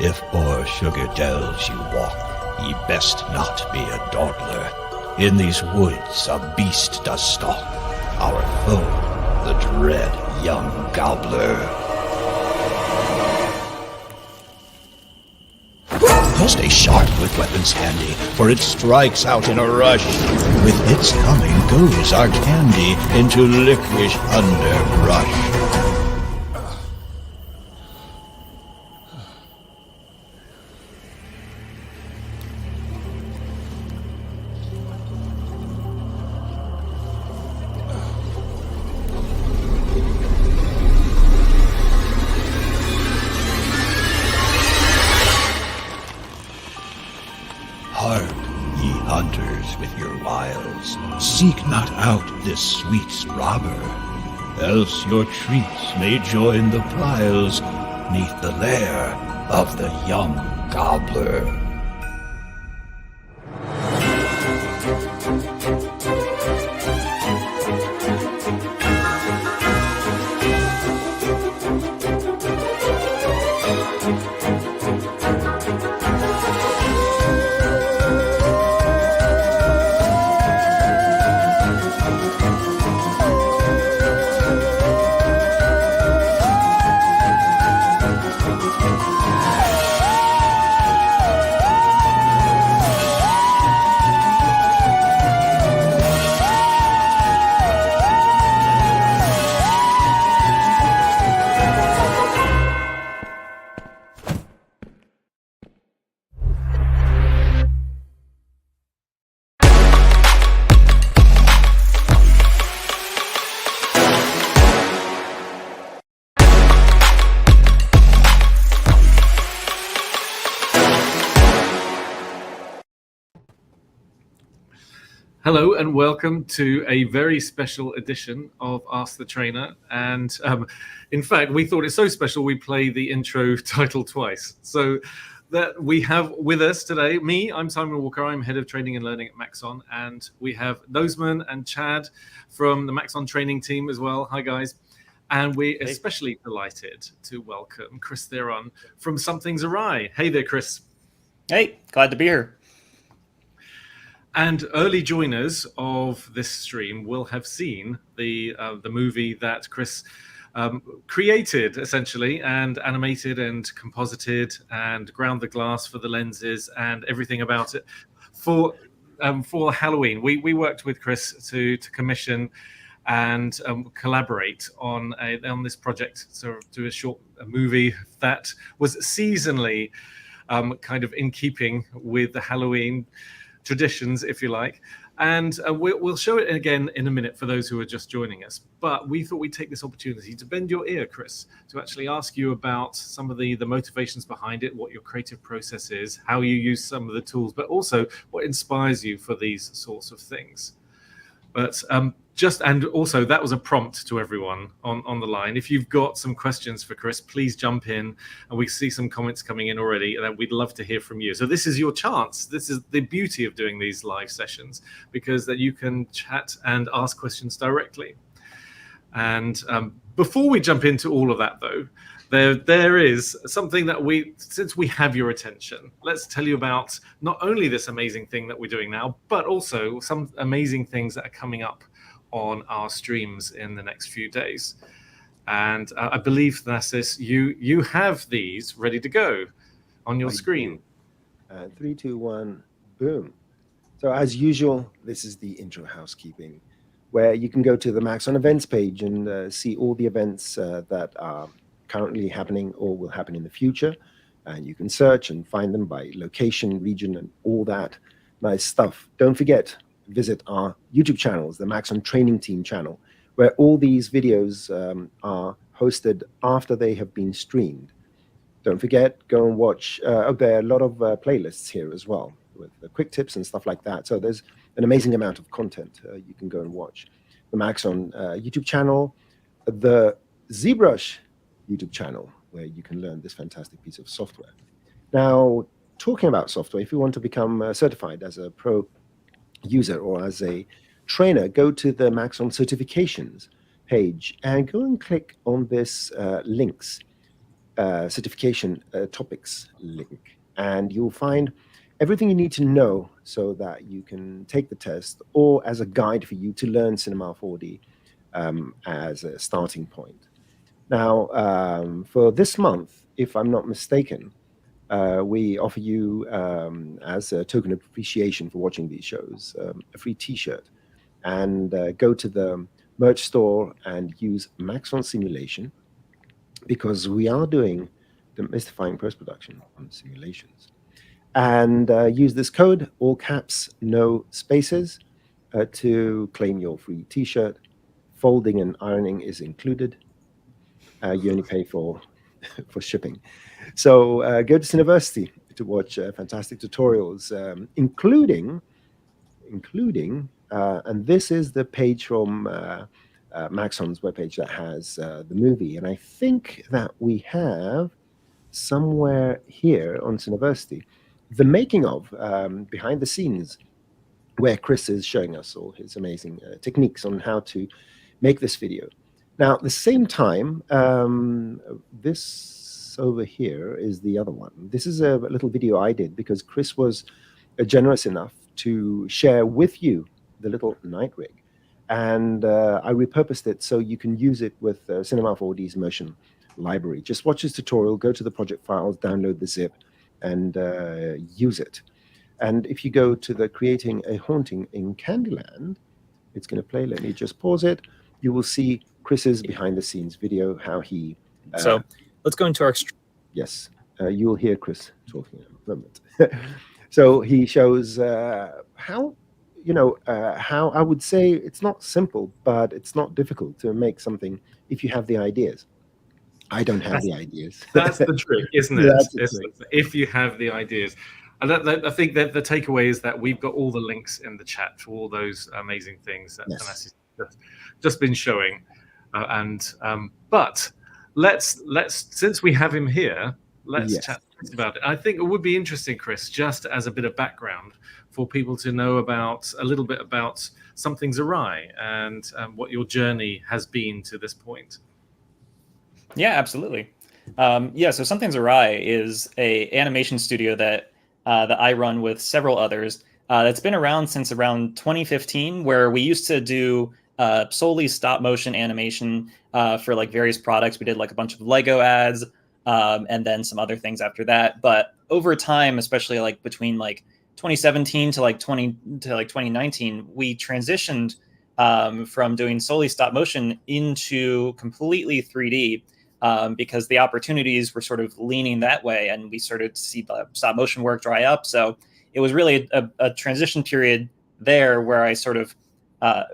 If o'er sugar dells you walk, ye best not be a dawdler. In these woods a beast does stalk, our foe, the dread young gobbler. Stay sharp with weapons handy, for it strikes out in a rush. With its coming goes our candy into licorice underbrush. Seek not out this sweet robber, else your treats may join the piles 'neath the lair of the young gobbler. Hello and welcome to a very special edition of Ask the Trainer. And in fact, we thought it's so special we play the intro title twice. So that we have with us today, I'm Simon Walker, I'm Head of Training and Learning at Maxon. And we have Noseman and Chad from the Maxon training team as well. Hi, guys. And we're especially delighted to welcome Kris Theorin from Something's Awry. Hey there, Kris. Hey, glad to be here. And early joiners of this stream will have seen the movie that Kris created, essentially, and animated and composited and ground the glass for the lenses and everything about it for Halloween. We worked with Kris to commission and collaborate on this project, so do a movie that was seasonally kind of in keeping with the Halloween traditions, if you like, and we'll show it again in a minute for those who are just joining us. But we thought we'd take this opportunity to bend your ear, Kris, to actually ask you about some of the motivations behind it, what your creative process is, how you use some of the tools, but also what inspires you for these sorts of things. But and also that was a prompt to everyone on the line. If you've got some questions for Kris, please jump in, and we see some comments coming in already, and we'd love to hear from you. So this is your chance. This is the beauty of doing these live sessions, because that you can chat and ask questions directly. And before we jump into all of that, though, there is something that since we have your attention, let's tell you about not only this amazing thing that we're doing now, but also some amazing things that are coming up on our streams in the next few days. And I believe, Thanasis, you have these ready to go on your screen. 3, 2, 1, boom. So as usual, this is the intro housekeeping, where you can go to the Maxon events page and see all the events that are currently happening or will happen in the future. And you can search and find them by location, region, and all that nice stuff. Don't forget, visit our YouTube channels, the Maxon Training Team channel, where all these videos are hosted after they have been streamed. Don't forget, go and watch. There are a lot of playlists here as well, with the quick tips and stuff like that. So there's an amazing amount of content you can go and watch. The Maxon YouTube channel, the ZBrush YouTube channel, where you can learn this fantastic piece of software. Now, talking about software, if you want to become certified as a pro user or as a trainer, go to the Maxon certifications page and go and click on this links. certification topics link, and you'll find everything you need to know so that you can take the test, or as a guide for you to learn Cinema 4D as a starting point. Now, for this month, if I'm not mistaken, we offer you, as a token of appreciation for watching these shows, a free T-shirt. And go to the merch store and use Maxon simulation, because we are doing the mystifying post-production on simulations. And use this code, all caps, no spaces, to claim your free T-shirt. Folding and ironing is included. You only pay for shipping. So go to Cineversity to watch fantastic tutorials, including, and this is the page from Maxon's webpage that has the movie. And I think that we have somewhere here on Cineversity the making of, behind the scenes, where Kris is showing us all his amazing techniques on how to make this video. Now, at the same time, this over here is the other one. This is a little video I did because Kris was generous enough to share with you the little night rig. And I repurposed it so you can use it with Cinema 4D's motion library. Just watch this tutorial, go to the project files, download the zip, and use it. And if you go to the Creating a Haunting in Candyland, it's going to play. Let me just pause it. You will see Kris's behind-the-scenes video, how he... so let's go into our... Yes, you will hear Kris talking in a moment. So he shows how, how I would say it's not simple, but it's not difficult to make something if you have the ideas. I don't have the ideas. That's the trick, isn't it? That's the trick. If you have the ideas. And I think that the takeaway is that we've got all the links in the chat to all those amazing things that Thanasi's just been showing. But let's since we have him here, let's chat about it. I think it would be interesting, Kris, just as a bit of background for people to know about a little bit about Something's Awry and what your journey has been to this point. Yeah, absolutely. So Something's Awry is a animation studio that I run with several others. That's been around since around 2015, where we used to do solely stop motion animation for like various products. We did like a bunch of Lego ads and then some other things after that. But over time, especially like between like 2017 to like 2019, we transitioned from doing solely stop motion into completely 3D. Because the opportunities were sort of leaning that way, and we started to see the stop motion work dry up. So it was really a transition period there where I sort of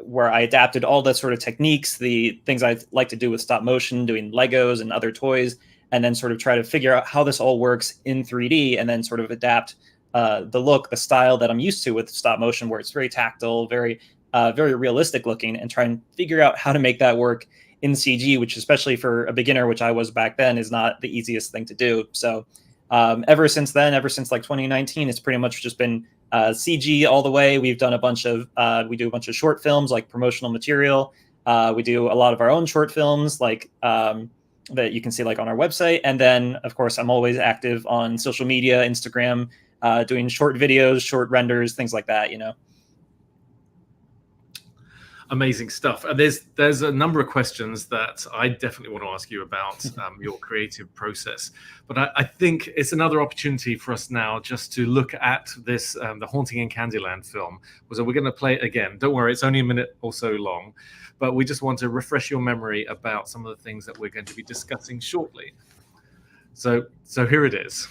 where I adapted all the sort of techniques, the things I like to do with stop motion, doing Legos and other toys, and then sort of try to figure out how this all works in 3D, and then sort of adapt the look, the style that I'm used to with stop motion, where it's very tactile, very realistic looking, and try and figure out how to make that work in CG, which especially for a beginner, which I was back then, is not the easiest thing to do. So ever since like 2019, it's pretty much just been CG all the way. We've done we do a bunch of short films, like promotional material. We do a lot of our own short films, like that you can see like on our website. And then of course, I'm always active on social media, Instagram, doing short videos, short renders, things like that, Amazing stuff. And there's a number of questions that I definitely want to ask you about your creative process. But I think it's another opportunity for us now just to look at this, the Haunting in Candyland film. So we're going to play it again. Don't worry, it's only a minute or so long. But we just want to refresh your memory about some of the things that we're going to be discussing shortly. So here it is.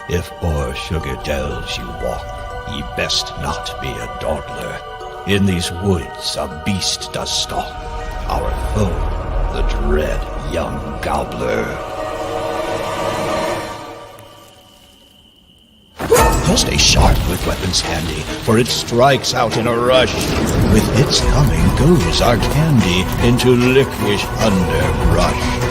If o'er sugar dells you walk, ye best not be a dawdler. In these woods a beast does stalk, our foe, the dread young gobbler. Stay sharp with weapons handy, for it strikes out in a rush. With its coming goes our candy into licorice underbrush.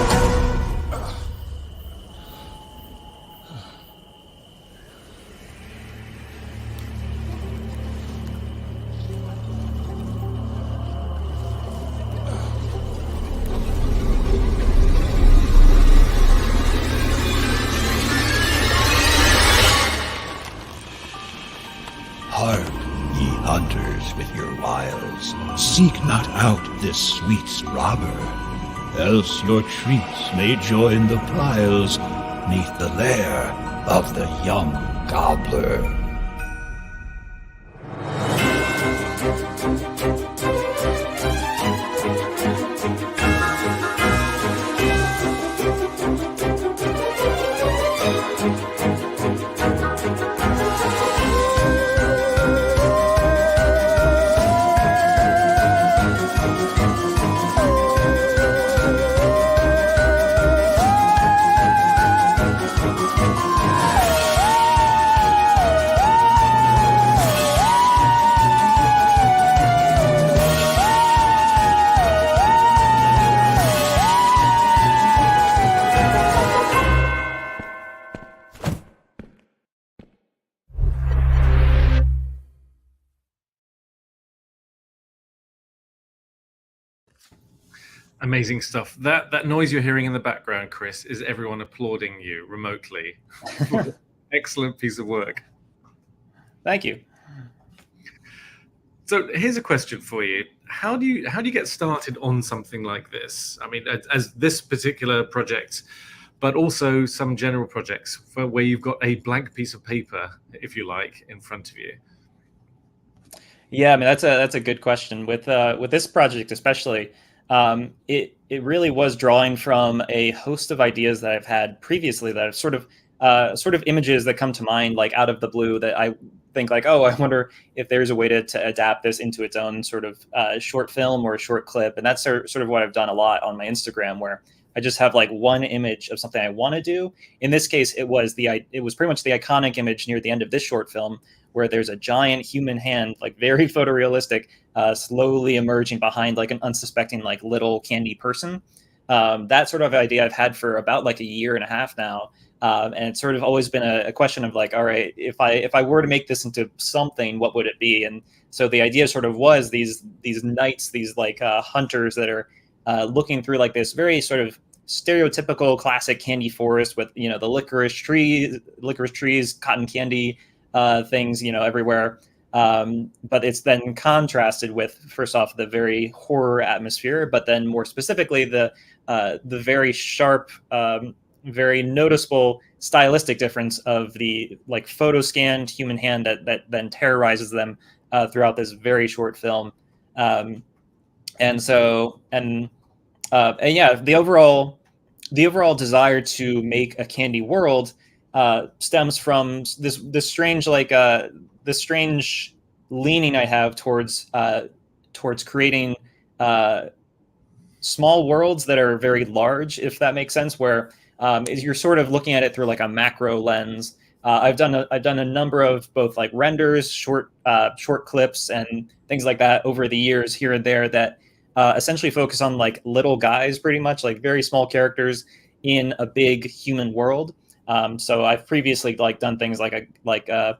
seek not out this sweet robber, else your treats may join the piles neath the lair of the young gobbler. Amazing stuff. That noise you're hearing in the background, Kris, is everyone applauding you remotely. Excellent piece of work. Thank you. So here's a question for you. How do you get started on something like this? I mean, as this particular project, but also some general projects where you've got a blank piece of paper, if you like, in front of you. Yeah, I mean that's a good question. With this project especially, it really was drawing from a host of ideas that I've had previously that are sort of images that come to mind like out of the blue that I think like, oh, I wonder if there's a way to adapt this into its own sort of short film or a short clip. And that's sort of what I've done a lot on my Instagram, where I just have like one image of something I want to do. In this case, it was pretty much the iconic image near the end of this short film where there's a giant human hand, like very photorealistic, slowly emerging behind like an unsuspecting like little candy person. That sort of idea I've had for about like a year and a half now. And it's sort of always been a question of like, all right, if I were to make this into something, what would it be? And so the idea sort of was these knights, these like hunters that are looking through like this very sort of stereotypical classic candy forest with, you know, the licorice trees, cotton candy things, you know, everywhere. But it's then contrasted with, first off, the very horror atmosphere, but then more specifically the very sharp, very noticeable stylistic difference of the like photo scanned human hand that then terrorizes them throughout this very short film. And yeah, the overall desire to make a candy world stems from this strange strange leaning I have towards creating small worlds that are very large, if that makes sense, where you're sort of looking at it through like a macro lens. I've done a number of both like renders, short clips, and things like that over the years here and there that essentially focus on like little guys, pretty much like very small characters in a big human world. So I've previously like done things like a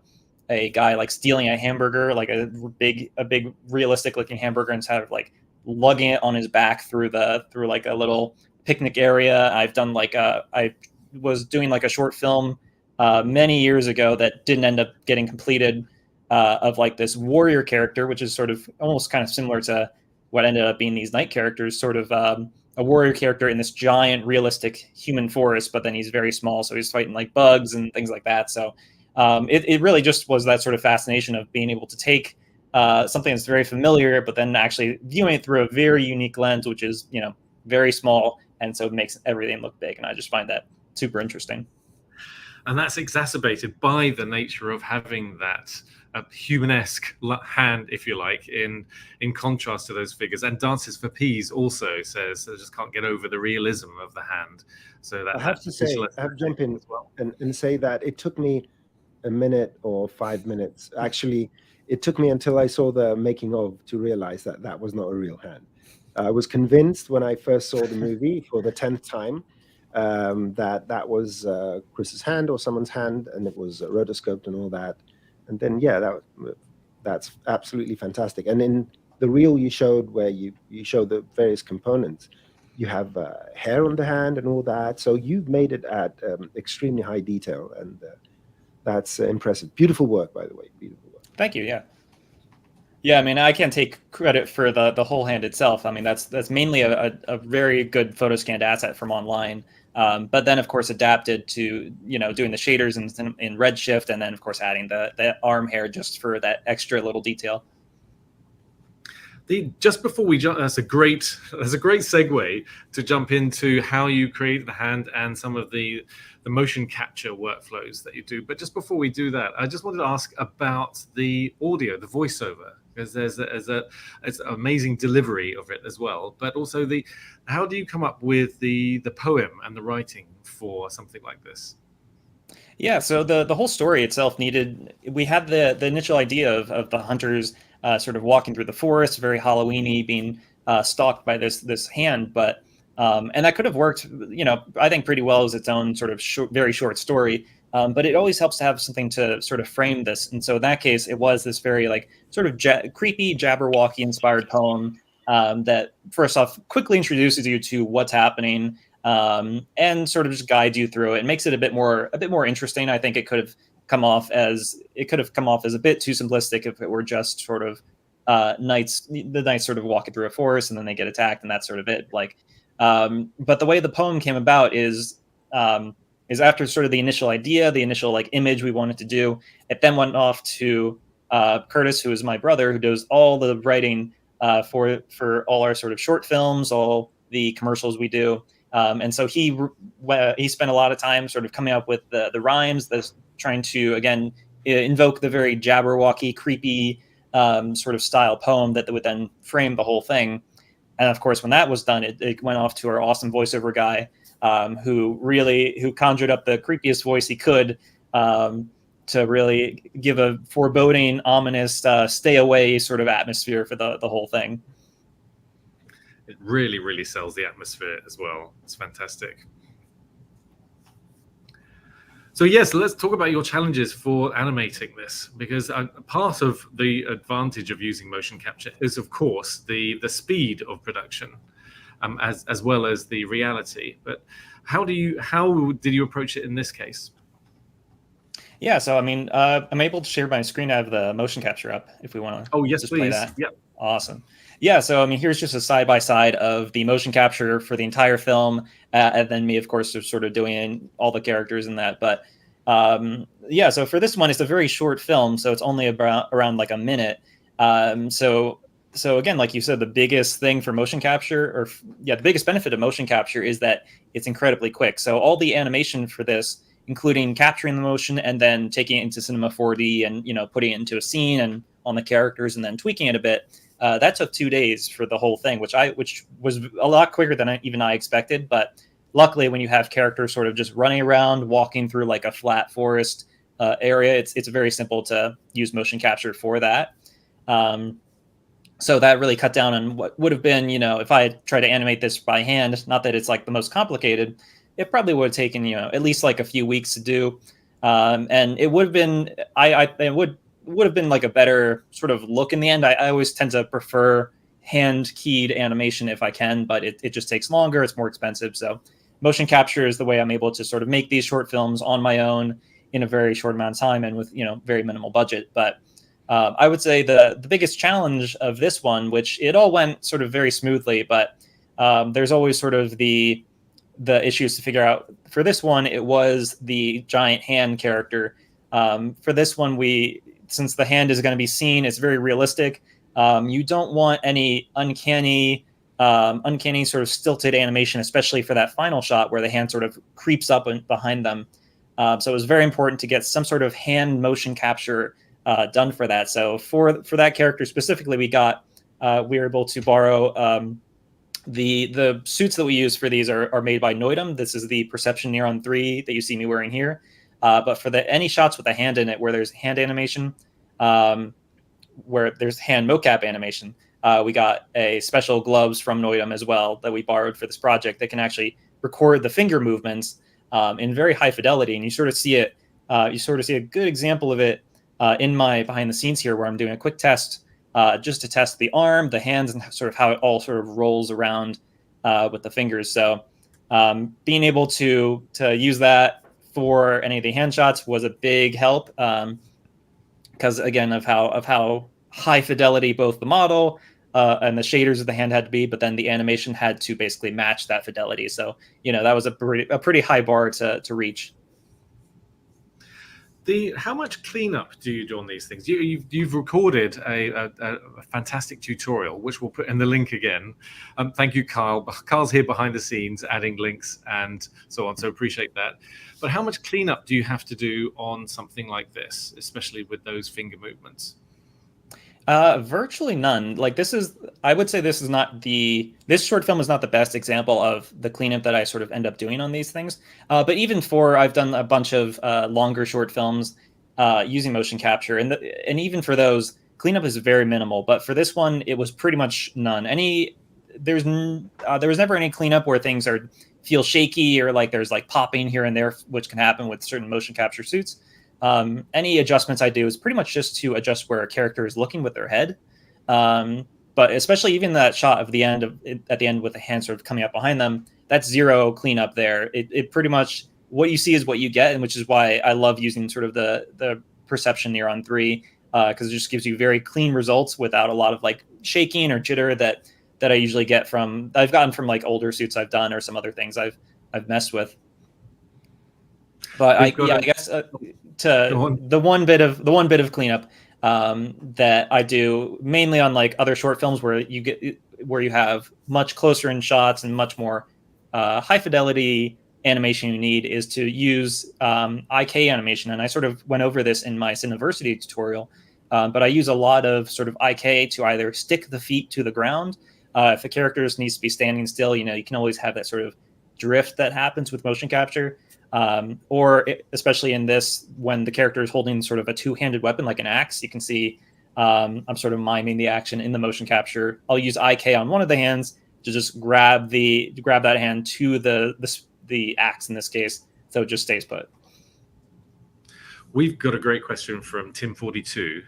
guy like stealing a hamburger, like a big realistic looking hamburger, and sort of like lugging it on his back through like a little picnic area. I've done like I was doing like a short film many years ago that didn't end up getting completed of like this warrior character, which is sort of almost kind of similar to what ended up being these knight characters, sort of a warrior character in this giant realistic human forest, but then he's very small, so he's fighting like bugs and things like that. So it really just was that sort of fascination of being able to take something that's very familiar, but then actually viewing it through a very unique lens, which is, you know, very small, and so it makes everything look big. And I just find that super interesting. And that's exacerbated by the nature of having that humanesque hand, if you like, in contrast to those figures. And Dances for Peas also says I just can't get over the realism of the hand. So that I have to jump in as well and say that it took me a minute or 5 minutes. Actually, it took me until I saw the making of to realize that that was not a real hand. I was convinced when I first saw the movie for the 10th time that was Kris's hand or someone's hand, and it was rotoscoped and all that. And then, yeah, that's absolutely fantastic. And in the reel you showed, where you showed the various components, you have hair on the hand and all that. So you've made it at extremely high detail, and that's impressive. Beautiful work, by the way. Beautiful work. Thank you. Yeah. Yeah, I mean, I can't take credit for the whole hand itself. I mean, that's mainly a very good photo scanned asset from online. But then, of course, adapted to doing the shaders in Redshift, and then, of course, adding the arm hair just for that extra little detail. Just before we jump, that's a great segue to jump into how you create the hand and some of the motion capture workflows that you do. But just before we do that, I just wanted to ask about the audio, the voiceover, because there's it's an amazing delivery of it as well. But also how do you come up with the poem and the writing for something like this? Yeah, so the whole story itself we had the initial idea of the hunters sort of walking through the forest, very Halloweeny, being stalked by this hand, but and that could have worked, I think pretty well as its own sort of very short story. But it always helps to have something to sort of frame this, and so in that case, it was this very like sort of creepy Jabberwocky inspired poem that first off quickly introduces you to what's happening. And sort of just guide you through it and makes it a bit more interesting. I think it could have come off as a bit too simplistic if it were just sort of the knights sort of walking through a forest and then they get attacked and that's sort of it. Like, but the way the poem came about is after sort of the initial idea, the initial like image we wanted to do. It then went off to Curtis, who is my brother, who does all the writing for all our sort of short films, all the commercials we do. And so he spent a lot of time sort of coming up with the rhymes, trying to, again, invoke the very Jabberwocky, creepy sort of style poem that would then frame the whole thing. And of course, when that was done, it went off to our awesome voiceover guy who conjured up the creepiest voice he could to really give a foreboding, ominous, stay away sort of atmosphere for the whole thing. It really, really sells the atmosphere as well. It's fantastic. So yes, let's talk about your challenges for animating this, because part of the advantage of using motion capture is, of course, the speed of production, as well as the reality. But how did you approach it in this case? Yeah, so I mean, I'm able to share my screen. I have the motion capture up if we want to. Oh yes, display please. That. Yeah. Awesome. Yeah, so I mean, here's just a side-by-side of the motion capture for the entire film, and then me, of course, sort of doing all the characters in that. But yeah, so for this one, it's a very short film, so it's only around like a minute. So again, like you said, the biggest thing for motion capture, the biggest benefit of motion capture is that it's incredibly quick. So all the animation for this, including capturing the motion and then taking it into Cinema 4D and putting it into a scene and on the characters and then tweaking it a bit. That took 2 days for the whole thing, which was a lot quicker than I expected. But luckily, when you have characters sort of just running around, walking through like a flat forest area, it's very simple to use motion capture for that. So that really cut down on what would have been, if I had tried to animate this by hand. Not that it's like the most complicated. It probably would have taken, at least like a few weeks to do, and it would have been would have been like a better sort of look in the end. I always tend to prefer hand keyed animation if I can, but it just takes longer. It's more expensive. So motion capture is the way I'm able to sort of make these short films on my own in a very short amount of time and with, very minimal budget. But I would say the biggest challenge of this one, which it all went sort of very smoothly, but there's always sort of the issues to figure out. For this one, it was the giant hand character. For this one, since the hand is going to be seen, it's very realistic. You don't want any uncanny sort of stilted animation, especially for that final shot where the hand sort of creeps up behind them. So it was very important to get some sort of hand motion capture done for that. So for that character specifically, we were able to borrow the suits that we use for these are made by Noidum. This is the Perception Neuron 3 that you see me wearing here. But for any shots with a hand in it where there's hand animation, where there's hand mocap animation, we got a special gloves from Noidum as well that we borrowed for this project that can actually record the finger movements in very high fidelity. And you sort of see it, a good example of it in my behind the scenes here, where I'm doing a quick test just to test the arm, the hands, and sort of how it all sort of rolls around with the fingers. So being able to use that for any of the hand shots was a big help, because again of how high fidelity, both the model and the shaders of the hand had to be, but then the animation had to basically match that fidelity. So, that was a pretty high bar to reach. How much cleanup do you do on these things? You've recorded a fantastic tutorial, which we'll put in the link again. Thank you, Kyle. Kyle's here behind the scenes, adding links and so on. So appreciate that. But how much cleanup do you have to do on something like this, especially with those finger movements? Virtually none. Like I would say this short film is not the best example of the cleanup that I sort of end up doing on these things. But even I've done a bunch of longer short films using motion capture, and even for those, cleanup is very minimal. But for this one, it was pretty much none. There was never any cleanup where things feel shaky or like there's like popping here and there, which can happen with certain motion capture suits. Any adjustments I do is pretty much just to adjust where a character is looking with their head. But especially even that shot at the end with the hand sort of coming up behind them, that's zero cleanup there. It pretty much, what you see is what you get, and which is why I love using sort of the perception Neuron 3, because it just gives you very clean results without a lot of like shaking or jitter that I usually I've gotten from like older suits I've done or some other things I've messed with. But I guess the one bit of cleanup that I do mainly on like other short films where you have much closer in shots and much more high fidelity animation you need is to use IK animation, and I sort of went over this in my Cineversity tutorial. But I use a lot of sort of IK to either stick the feet to the ground. If the character needs to be standing still, you can always have that sort of drift that happens with motion capture. Especially in this, when the character is holding sort of a two-handed weapon like an axe, you can see I'm sort of miming the action in the motion capture. I'll use IK on one of the hands to just grab that hand to the axe in this case, so it just stays put. We've got a great question from Tim42,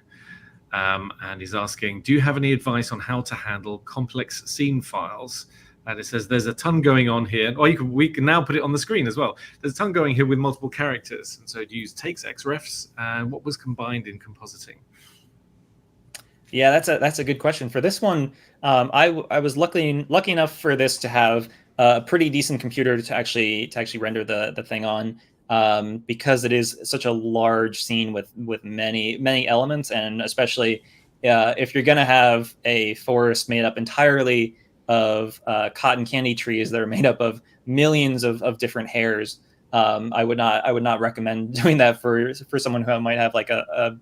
and he's asking, do you have any advice on how to handle complex scene files? And it says there's a ton going on here. Or we can now put it on the screen as well. There's a ton going here with multiple characters. And so you use takes, XREFs, and what was combined in compositing? Yeah, that's a good question. For this one, I was lucky enough for this to have a pretty decent computer to actually render the thing on, because it is such a large scene with many elements, and especially if you're gonna have a forest made up entirely of cotton candy trees that are made up of millions of different hairs. I would not recommend doing that for someone who might have like a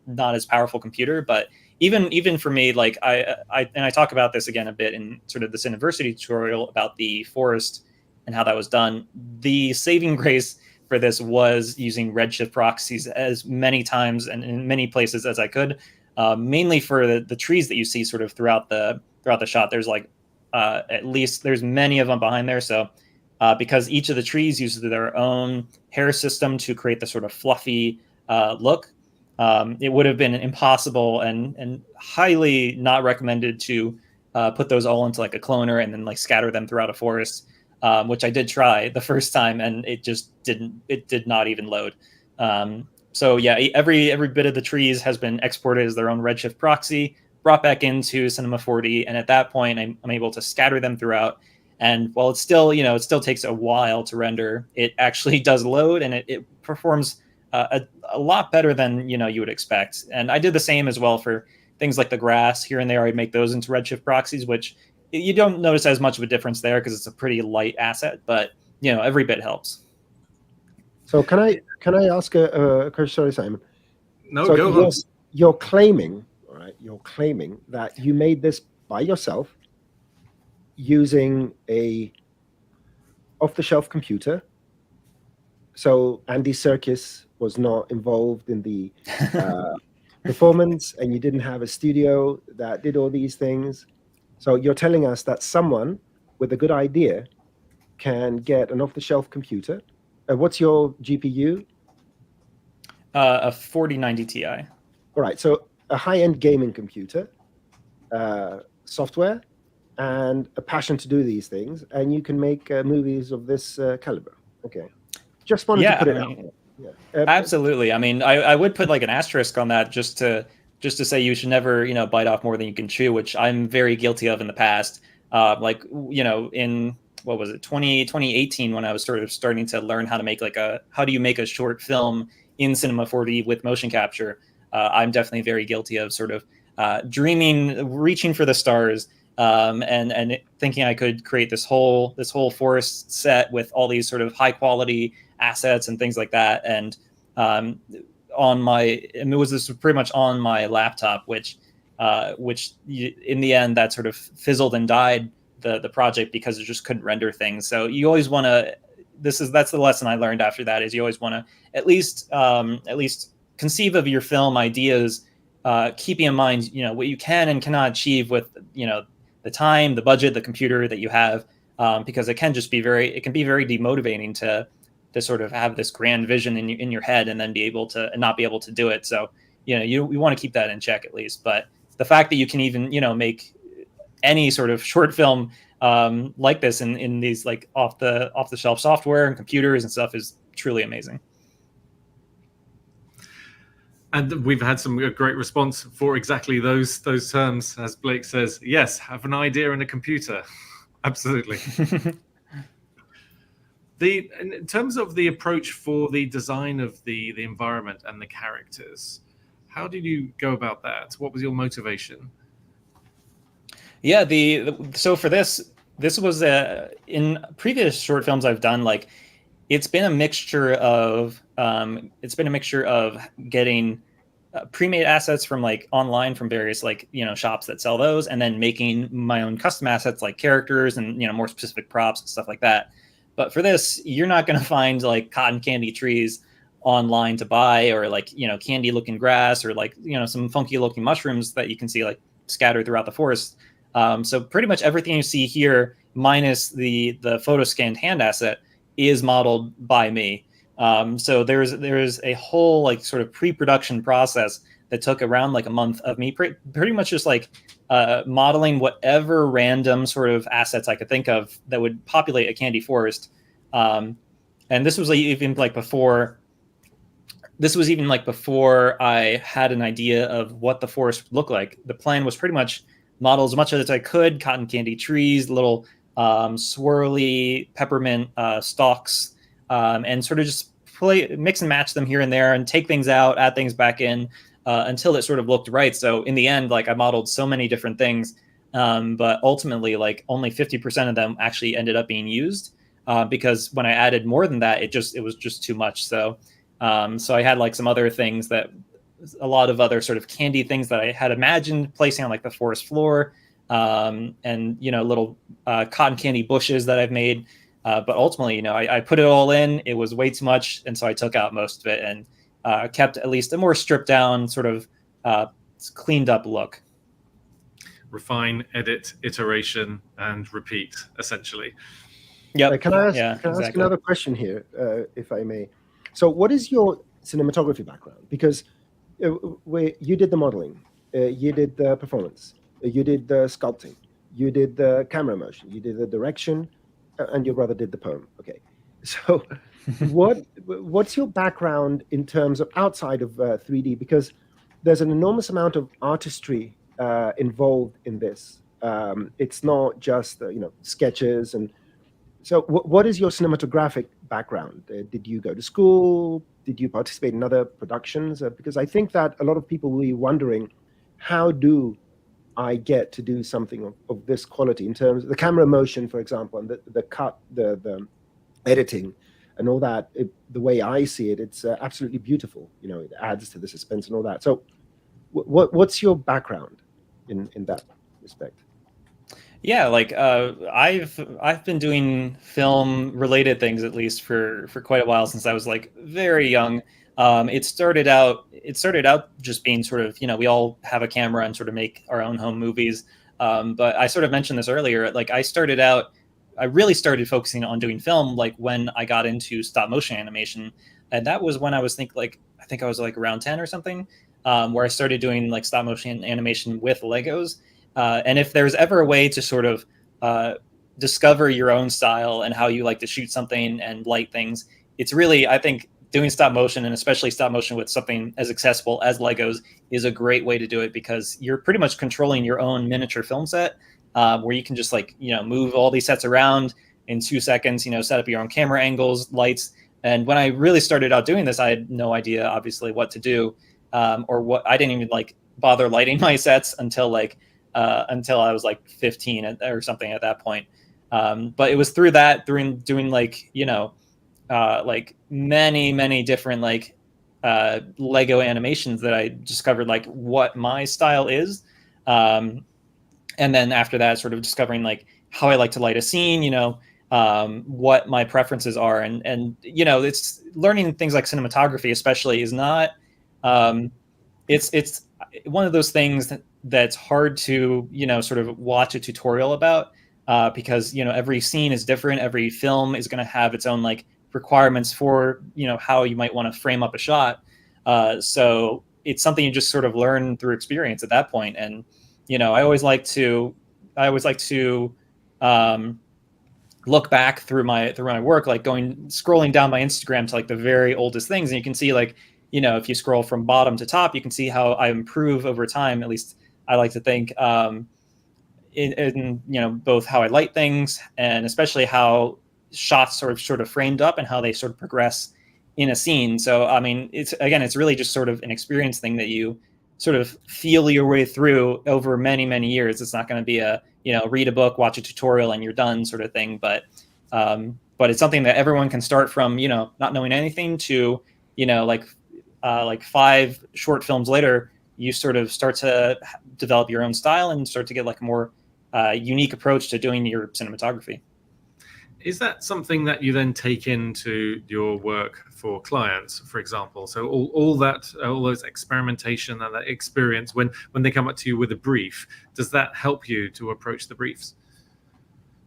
not as powerful computer. But even for me, like I talk about this again a bit in sort of the Cineversity tutorial about the forest and how that was done. The saving grace for this was using Redshift proxies as many times and in many places as I could, mainly for the trees that you see sort of throughout the shot. There's like at least there's many of them behind there. So because each of the trees uses their own hair system to create the sort of fluffy look, it would have been impossible and highly not recommended to put those all into like a cloner and then like scatter them throughout a forest, which I did try the first time, and it did not even load. So yeah, every bit of the trees has been exported as their own Redshift proxy, brought back into Cinema 4D, and at that point I'm able to scatter them throughout. And while it still takes a while to render, it actually does load, and it performs a lot better than you would expect. And I did the same as well for things like the grass. Here and there I'd make those into Redshift proxies, which you don't notice as much of a difference there because it's a pretty light asset, but every bit helps. So can I ask a question? Sorry, Simon. No, so go on. You're claiming that you made this by yourself using a off-the-shelf computer. So Andy Serkis was not involved in the performance, and you didn't have a studio that did all these things. So you're telling us that someone with a good idea can get an off-the-shelf computer. What's your GPU? A 4090 Ti. All right, so a high-end gaming computer, software, and a passion to do these things, and you can make movies of this caliber. Okay, just wanted to put it out. Yeah. Absolutely. I mean, I would put like an asterisk on that just to just to say you should never, bite off more than you can chew, which I'm very guilty of in the past. Like, in what was it, 2018, when I was sort of starting to learn how to make how do you make a short film in Cinema 4D with motion capture. I'm definitely very guilty of sort of dreaming, reaching for the stars, and thinking I could create this whole forest set with all these sort of high quality assets and things like that. And it was pretty much on my laptop, which in the end that sort of fizzled and died the project because it just couldn't render things. So you always want to. That's the lesson I learned after that, is you always want to at least conceive of your film ideas, keeping in mind what you can and cannot achieve with the time, the budget, the computer that you have, because it can be very demotivating to sort of have this grand vision in your head and then not be able to do it. So you want to keep that in check at least. But the fact that you can even make any sort of short film like this in these like off the shelf software and computers and stuff is truly amazing. And we've had some great response for exactly those terms. As Blake says, yes, have an idea in a computer. Absolutely. In terms of the approach for the design of the environment and the characters, how did you go about that? What was your motivation? Yeah, so for this was in previous short films I've done, like it's been a mixture of getting pre-made assets from like online from various shops that sell those, and then making my own custom assets like characters and more specific props and stuff like that. But for this, you're not going to find like cotton candy trees online to buy, or like candy looking grass, or like some funky looking mushrooms that you can see like scattered throughout the forest. So pretty much everything you see here, minus the photo scanned hand asset, is modeled by me. So there's a whole like sort of pre-production process that took around like a month of me pretty much just like modeling whatever random sort of assets I could think of that would populate a candy forest. And this was even before I had an idea of what the forest would look like. The plan was pretty much model as much as I could, cotton candy trees, little swirly peppermint stalks, and sort of just mix and match them here and there and take things out, add things back in until it sort of looked right. So in the end, like I modeled so many different things, but ultimately like only 50% of them actually ended up being used because when I added more than that, it was just too much. So I had like some other things a lot of other sort of candy things that I had imagined placing on like the forest floor, and little cotton candy bushes that I've made. But ultimately, I put it all in. It was way too much, and so I took out most of it and kept at least a more stripped down, sort of cleaned up look. Refine, edit, iteration, and repeat, essentially. Yeah. Can I ask another question here, if I may? So, what is your cinematography background? Because you did the modeling, you did the performance, you did the sculpting, you did the camera motion, you did the direction, and your brother did the poem. Okay, so what's your background in terms of outside of 3D? Because there's an enormous amount of artistry involved in this. It's not just sketches. And so what is your cinematographic background? Did you go to school? Did you participate in other productions? Because I think that a lot of people will be wondering, how do I get to do something of this quality in terms of the camera motion, for example, and the cut, the editing, and all that. The way I see it, it's absolutely beautiful. It adds to the suspense and all that. So, what's your background in that respect? Yeah, like I've been doing film related things at least for quite a while, since I was like very young. It started out just being sort of, we all have a camera and sort of make our own home movies. But I sort of mentioned this earlier, like I really started focusing on doing film like when I got into stop motion animation. And that was when I think I was like around 10 or something, where I started doing like stop motion animation with Legos. And if there's ever a way to sort of discover your own style and how you like to shoot something and light things, it's really, I think, doing stop motion, and especially stop motion with something as accessible as Legos, is a great way to do it, because you're pretty much controlling your own miniature film set, where you can just like, move all these sets around in 2 seconds, set up your own camera angles, lights. And when I really started out doing this, I had no idea, obviously, what to do, or what. I didn't even like bother lighting my sets until I was like 15 or something at that point. But it was through that, doing like, like many different like Lego animations that I discovered like what my style is. And then after that, sort of discovering like how I like to light a scene, what my preferences are. And it's learning things like cinematography especially is not, it's one of those things that's hard to, sort of watch a tutorial about, because, every scene is different. Every film is going to have its own like requirements for, how you might want to frame up a shot. So it's something you just sort of learn through experience at that point. And, I always like to look back through my work, like scrolling down my Instagram to like the very oldest things. And you can see like, if you scroll from bottom to top, you can see how I improve over time. At least I like to think, in both how I light things and especially how shots sort of framed up and how they sort of progress in a scene. So, I mean, it's really just sort of an experience thing that you sort of feel your way through over many years. It's not going to be a, read a book, watch a tutorial and you're done sort of thing. But it's something that everyone can start from, not knowing anything to, like 5 short films later, you sort of start to develop your own style and start to get like a more unique approach to doing your cinematography. Is that something that you then take into your work for clients, for example? So all those experimentation and that experience, when they come up to you with a brief, does that help you to approach the briefs?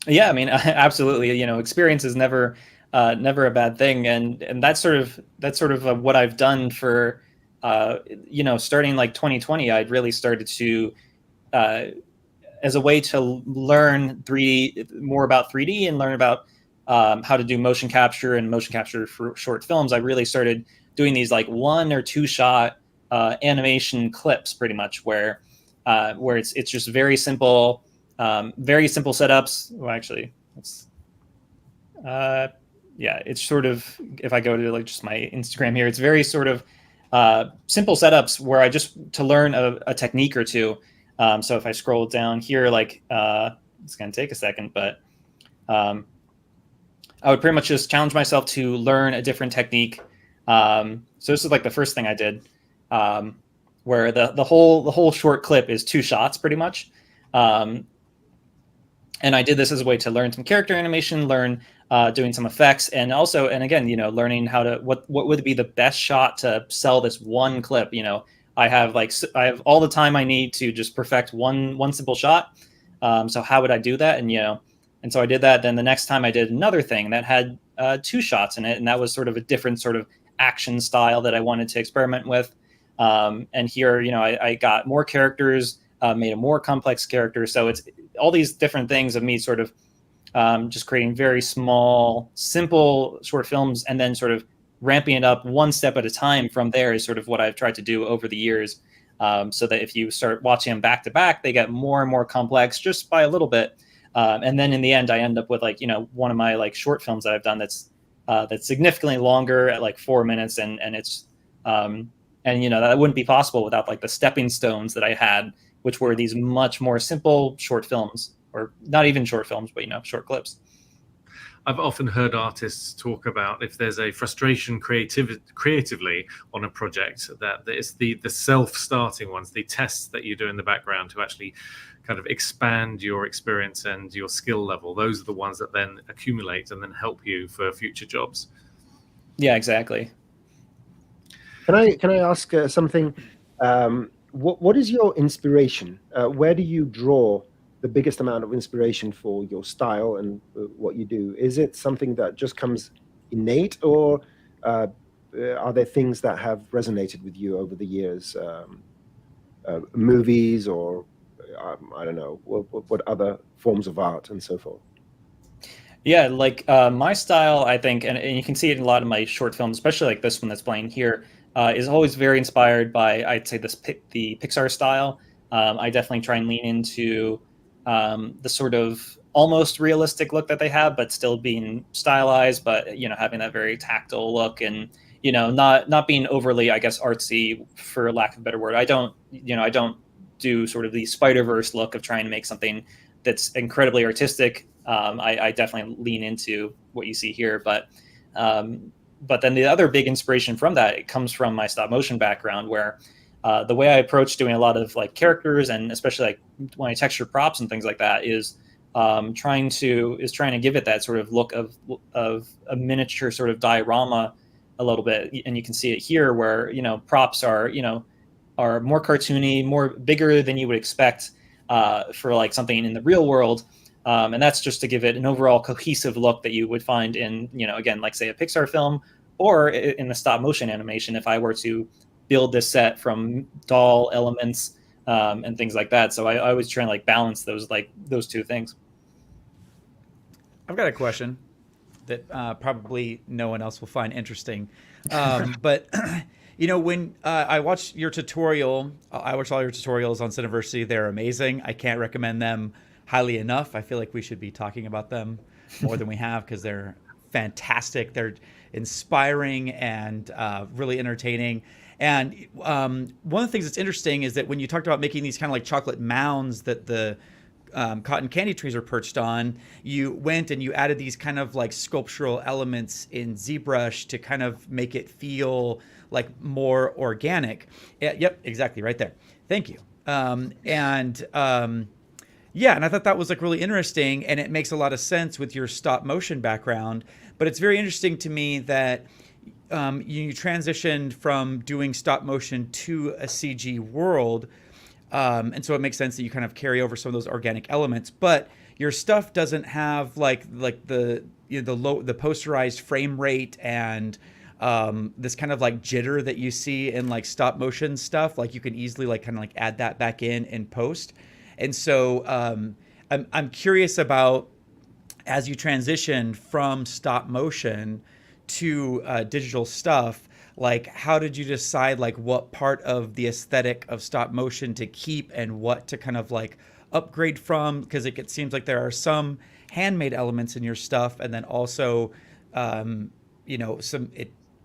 Yeah, I mean, absolutely. Experience is never a bad thing, and that's sort of what I've done for, starting like 2020. I'd really started to, as a way to learn more about 3D and learn about how to do motion capture for short films. I really started doing these like 1 or 2 shot animation clips, pretty much, where it's just very simple setups. Well, actually, it's sort of, if I go to like just my Instagram here, it's very sort of simple setups where I just to learn a technique or two. So if I scroll down here, like it's going to take a second, but I would pretty much just challenge myself to learn a different technique. So this is like the first thing I did, where the whole short clip is 2 shots pretty much. And I did this as a way to learn some character animation, learn doing some effects, and again, learning how to what would be the best shot to sell this one clip. I have all the time I need to just perfect one simple shot. So how would I do that? And so I did that. Then the next time I did another thing that had 2 shots in it, and that was sort of a different sort of action style that I wanted to experiment with. And here, I got more characters, made a more complex character. So it's all these different things of me sort of just creating very small, simple short films, and then sort of ramping it up one step at a time from there is sort of what I've tried to do over the years. So that if you start watching them back to back, they get more and more complex just by a little bit. And then in the end, I end up with one of my short films that I've done that's significantly longer at 4 minutes. And it's, that wouldn't be possible without the stepping stones that I had, which were these much more simple short films, or not even short films, but, short clips. I've often heard artists talk about if there's a frustration creatively on a project, that it's the self-starting ones, the tests that you do in the background to actually kind of expand your experience and your skill level. Those are the ones that then accumulate and then help you for future jobs. Yeah, exactly. Can I ask something? What is your inspiration? Where do you draw the biggest amount of inspiration for your style and what you do? Is it something that just comes innate, or are there things that have resonated with you over the years? Movies, or I don't know, what other forms of art and so forth? Yeah, like my style, I think, and you can see it in a lot of my short films, especially like this one that's playing here, is always very inspired by, I'd say, the Pixar style. I definitely try and lean into the sort of almost realistic look that they have, but still being stylized, but having that very tactile look, and not being overly, I guess, artsy, for lack of a better word. I don't do sort of the Spider-Verse look of trying to make something that's incredibly artistic. I definitely lean into what you see here, but then the other big inspiration from that, it comes from my stop motion background, where the way I approach doing a lot of like characters, and especially like when I texture props and things like that, is trying to give it that sort of look of a miniature sort of diorama a little bit. And you can see it here, where props are more cartoony, more bigger than you would expect for like something in the real world. And that's just to give it an overall cohesive look that you would find in, again, like say a Pixar film, or in the stop motion animation, if I were to build this set from doll elements and things like that. So I always try and like balance those two things. I've got a question that probably no one else will find interesting. But when I watch your tutorial, I watch all your tutorials on Cineversity. They're amazing. I can't recommend them highly enough. I feel like we should be talking about them more than we have, because they're fantastic. They're inspiring and really entertaining. And one of the things that's interesting is that when you talked about making these kind of like chocolate mounds that the cotton candy trees are perched on, you went and you added these kind of like sculptural elements in ZBrush to kind of make it feel like more organic. Yep, exactly, right there. Thank you. Yeah, and I thought that was like really interesting, and it makes a lot of sense with your stop motion background. But it's very interesting to me that you transitioned from doing stop motion to a CG world. And so it makes sense that you kind of carry over some of those organic elements, but your stuff doesn't have like the posterized frame rate and this kind of like jitter that you see in like stop motion stuff. Like you can easily like kind of like add that back in post. And so I'm curious about, as you transition from stop motion to digital stuff, like how did you decide like what part of the aesthetic of stop motion to keep and what to kind of like upgrade from? Because it seems like there are some handmade elements in your stuff, and then also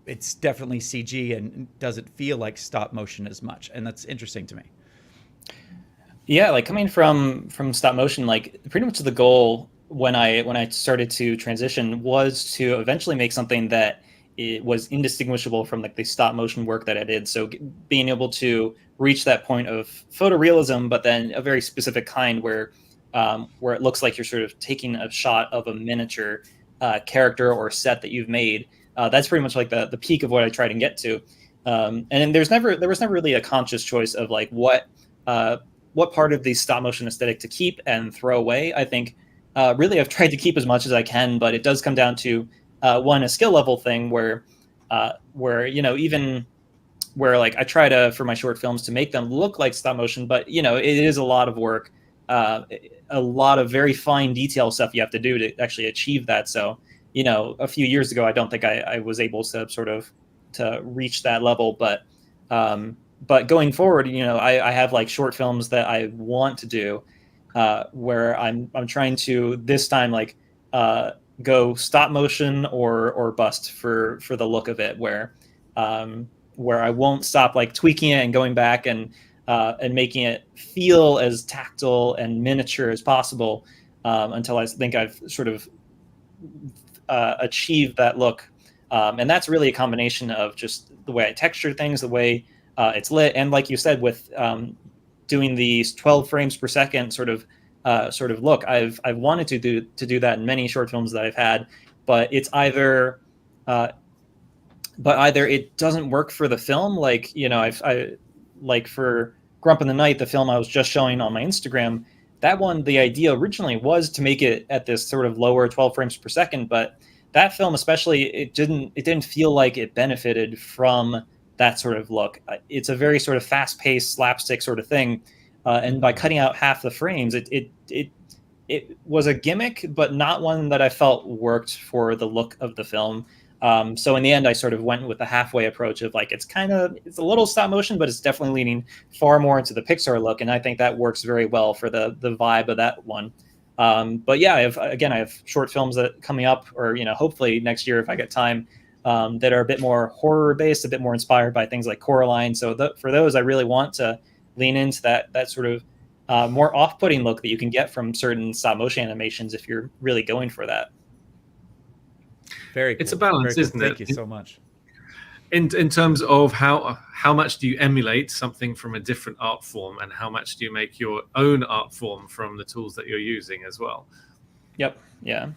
it's definitely CG and doesn't feel like stop motion as much, and that's interesting to me. Yeah, like coming from stop motion, like pretty much the goal when I started to transition was to eventually make something that it was indistinguishable from like the stop motion work that I did. So being able to reach that point of photorealism, but then a very specific kind where it looks like you're sort of taking a shot of a miniature character or set that you've made. That's pretty much like the peak of what I tried to get to. And there was never really a conscious choice of like what part of the stop motion aesthetic to keep and throw away. I think really I've tried to keep as much as I can, but it does come down to a skill level thing where even where like I try to, for my short films, to make them look like stop motion, but it is a lot of work, a lot of very fine detail stuff you have to do to actually achieve that. So a few years ago I don't think I was able to sort of to reach that level, but going forward, I have like short films that I want to do where I'm trying to this time like go stop motion or bust for the look of it, where I won't stop like tweaking it and going back and making it feel as tactile and miniature as possible until I think I've sort of achieved that look. And that's really a combination of just the way I texture things, the way it's lit, and like you said, with doing these 12 frames per second sort of look. I've wanted to do that in many short films that I've had, but it's either it doesn't work for the film. Like I like for Grump in the Night, the film I was just showing on my Instagram. That one, the idea originally was to make it at this sort of lower 12 frames per second, but that film especially, it didn't feel like it benefited from that sort of look. It's a very sort of fast-paced slapstick sort of thing. And by cutting out half the frames, it it was a gimmick, but not one that I felt worked for the look of the film. So in the end, I sort of went with the halfway approach of like, it's a little stop motion, but it's definitely leaning far more into the Pixar look. And I think that works very well for the vibe of that one. But yeah, I have short films that coming up, or, hopefully next year, if I get time, that are a bit more horror based, a bit more inspired by things like Coraline. So for those, I really want to lean into that sort of more off-putting look that you can get from certain stop motion animations if you're really going for that. Very cool. It's a balance, cool. isn't it? Thank you so much. In terms of how much do you emulate something from a different art form, and how much do you make your own art form from the tools that you're using as well? Yep. Yeah.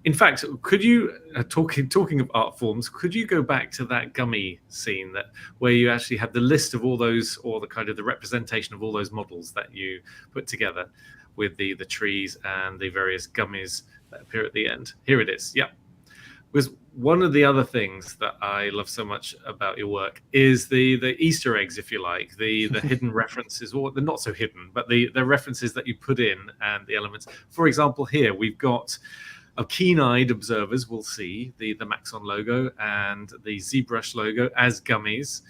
In fact, could you talking of art forms? Could you go back to that gummy scene where you actually had the list of all those, or the kind of the representation of all those models that you put together with the trees and the various gummies that appear at the end? Here it is. Yeah. Was one of the other things that I love so much about your work is the Easter eggs, if you like, the hidden references, or the not so hidden, but the references that you put in and the elements. For example, here we've got keen-eyed observers will see the Maxon logo and the ZBrush logo as gummies,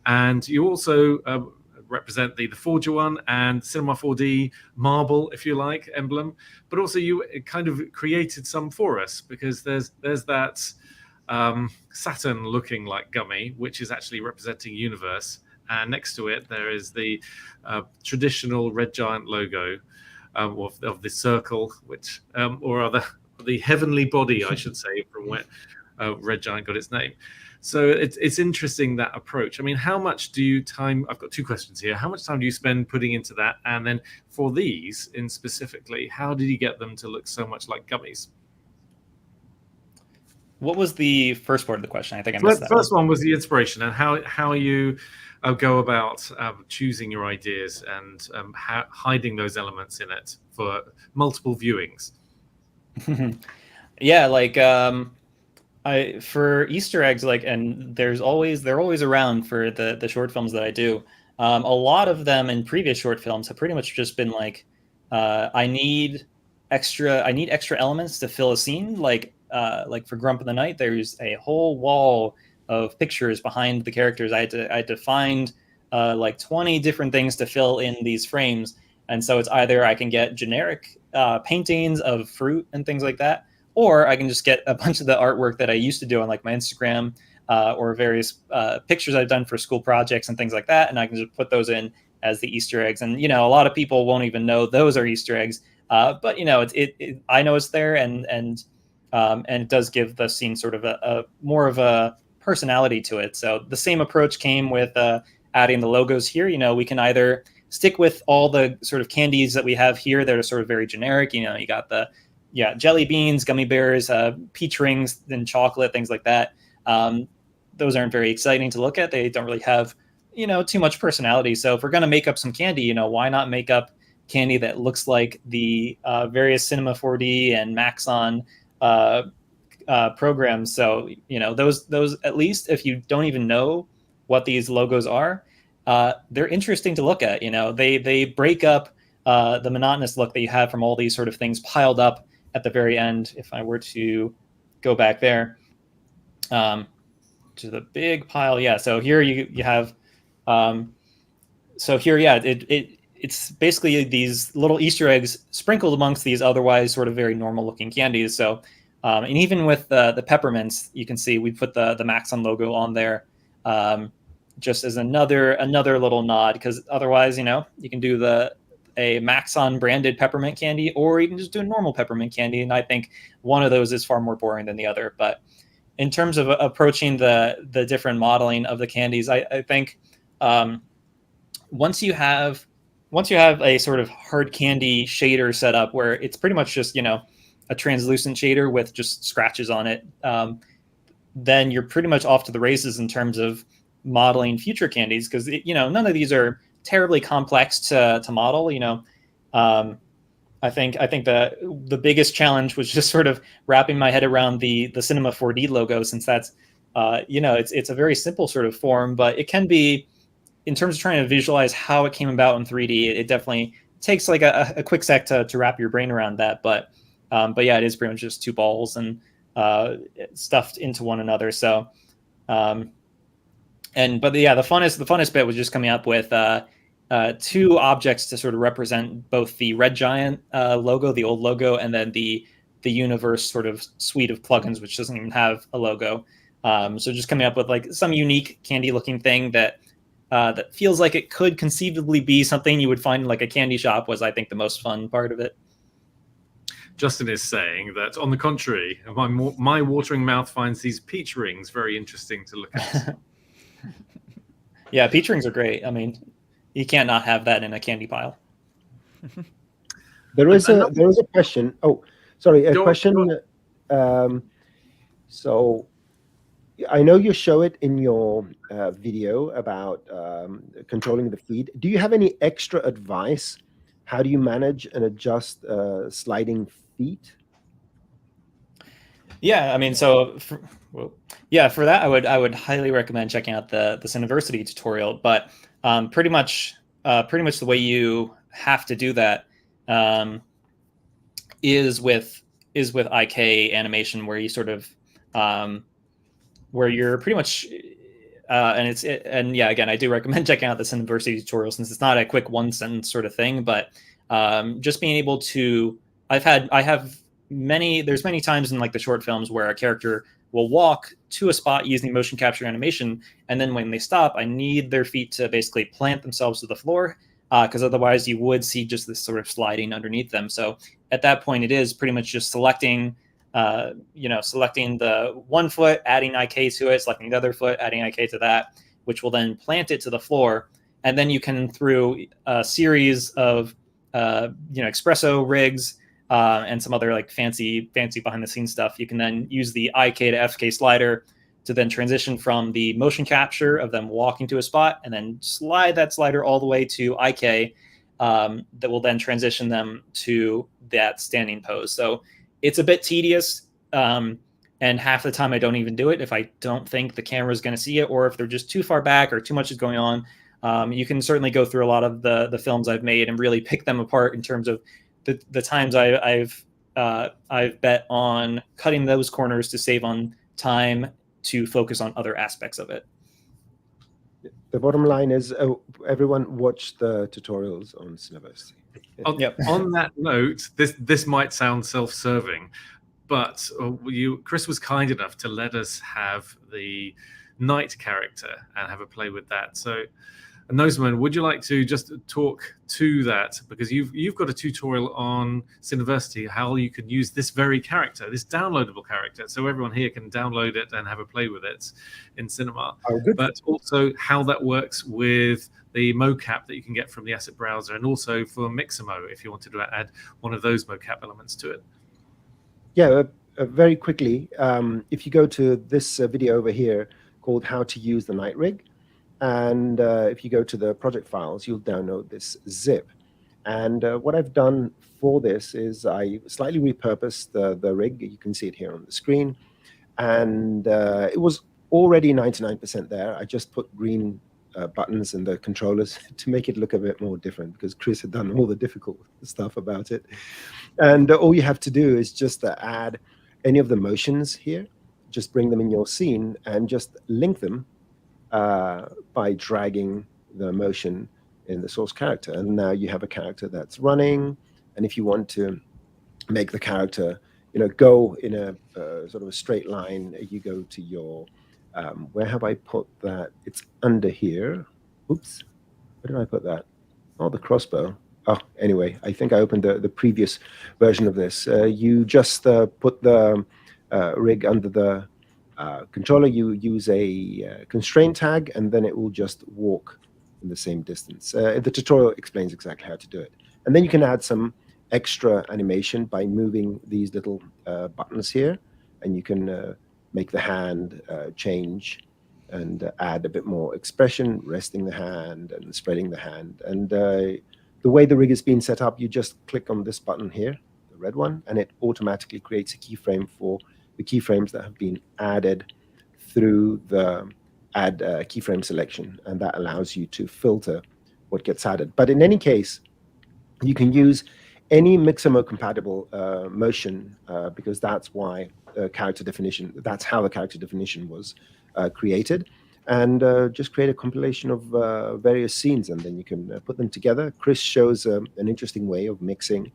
and you also represent the Forger one and Cinema 4D marble, if you like, emblem. But also you kind of created some for us, because there's that Saturn looking like gummy, which is actually representing universe, and next to it there is the traditional Red Giant logo of the circle, which or other the heavenly body, I should say, from where Red Giant got its name. So it's interesting, that approach. I mean, how much do you time? I've got two questions here. How much time do you spend putting into that? And then for these in specifically, how did you get them to look so much like gummies? What was the first part of the question? I think I missed that. The first one was the inspiration, and how you go about choosing your ideas and hiding those elements in it for multiple viewings. Yeah, like for Easter eggs, like, and they're always around for the short films that I do. A lot of them in previous short films have pretty much just been like, I need extra elements to fill a scene. Like for Grump in the Night, there's a whole wall of pictures behind the characters. I had to find like 20 different things to fill in these frames. And so it's either I can get generic paintings of fruit and things like that, or I can just get a bunch of the artwork that I used to do on like my Instagram or various pictures I've done for school projects and things like that. And I can just put those in as the Easter eggs. And, a lot of people won't even know those are Easter eggs. But, I know it's there, and it does give the scene sort of a more of a personality to it. So the same approach came with adding the logos here. We can either stick with all the sort of candies that we have here that are sort of very generic. You got the jelly beans, gummy bears, peach rings, then chocolate, things like that. Those aren't very exciting to look at. They don't really have, too much personality. So if we're going to make up some candy, why not make up candy that looks like the various Cinema 4D and Maxon programs. So, those, at least if you don't even know what these logos are, they're interesting to look at. They break up the monotonous look that you have from all these sort of things piled up at the very end. If I were to go back there to the big pile, so here you have it's basically these little Easter eggs sprinkled amongst these otherwise sort of very normal looking candies. So and even with the peppermints, you can see we put the Maxon logo on there just as another little nod, because otherwise, you can do a Maxon branded peppermint candy, or you can just do a normal peppermint candy. And I think one of those is far more boring than the other. But in terms of approaching the different modeling of the candies, I think once you have a sort of hard candy shader set up where it's pretty much just, a translucent shader with just scratches on it, then you're pretty much off to the races in terms of modeling future candies, because none of these are terribly complex to model. I think the biggest challenge was just sort of wrapping my head around the Cinema 4D logo, since that's it's a very simple sort of form, but it can be, in terms of trying to visualize how it came about in 3D, it definitely takes like a quick sec to wrap your brain around that. But yeah, it is pretty much just two balls and stuffed into one another. So, but yeah, the funnest bit was just coming up with two objects to sort of represent both the Red Giant logo, the old logo, and then the universe sort of suite of plugins, which doesn't even have a logo. So just coming up with like some unique candy looking thing that feels like it could conceivably be something you would find in like a candy shop was, I think, the most fun part of it. Justin is saying that, on the contrary, my watering mouth finds these peach rings very interesting to look at. Yeah, peach rings are great. I mean, you can't not have that in a candy pile. There is a question. Oh, sorry, a question. So I know you show it in your video about controlling the feed. Do you have any extra advice? How do you manage and adjust sliding feet? Yeah, I mean, so for that, I would highly recommend checking out the Cineversity tutorial. But pretty much the way you have to do that is with IK animation, where you sort of where you're pretty much and yeah, again, I do recommend checking out the Cineversity tutorial, since it's not a quick one sentence sort of thing, but just being able to, there's many times in like the short films where a character will walk to a spot using motion capture animation, and then when they stop, I need their feet to basically plant themselves to the floor, because otherwise you would see just this sort of sliding underneath them. So at that point, it is pretty much just selecting the one foot, adding IK to it, selecting the other foot, adding IK to that, which will then plant it to the floor. And then you can, through a series of espresso rigs and some other like fancy behind the scenes stuff, you can then use the IK to FK slider to then transition from the motion capture of them walking to a spot, and then slide that slider all the way to IK that will then transition them to that standing pose. So it's a bit tedious, and half the time I don't even do it if I don't think the camera is going to see it, or if they're just too far back or too much is going on. You can certainly go through a lot of the films I've made and really pick them apart in terms of the times I've bet on cutting those corners to save on time to focus on other aspects of it. The bottom line is everyone watch the tutorials on Cineversity. On that note, this might sound self-serving, but Kris was kind enough to let us have the knight character and have a play with that. So, Noseman, would you like to just talk to that? Because you've got a tutorial on Cineversity, how you can use this very character, this downloadable character, so everyone here can download it and have a play with it in Cinema. Oh, good. But also how that works with the mocap that you can get from the asset browser, and also for Mixamo, if you wanted to add one of those mocap elements to it. Yeah, very quickly, if you go to this video over here called How to Use the Night Rig, and if you go to the project files, you'll download this zip. And what I've done for this is I slightly repurposed the rig. You can see it here on the screen. And it was already 99% there. I just put green buttons and the controllers to make it look a bit more different, because Kris had done all the difficult stuff about it. And all you have to do is just add any of the motions here, just bring them in your scene and just link them by dragging the motion in the source character. And now you have a character that's running. And if you want to make the character go in a sort of a straight line, you go to your where have I put that? It's under here. Oops, where did I put that? Oh, the crossbow. Oh, anyway, I think I opened the previous version of this. You just put the rig under the controller. You use a constraint tag, and then it will just walk in the same distance. The tutorial explains exactly how to do it. And then you can add some extra animation by moving these little buttons here, and you can make the hand change and add a bit more expression, resting the hand and spreading the hand. And the way the rig is being set up, you just click on this button here, the red one, and it automatically creates a keyframe for the keyframes that have been added through the add keyframe selection, and that allows you to filter what gets added. But in any case, You can use any Mixamo compatible motion because that's why character definition. That's how the character definition was created, and just create a compilation of various scenes, and then you can put them together. Kris shows an interesting way of mixing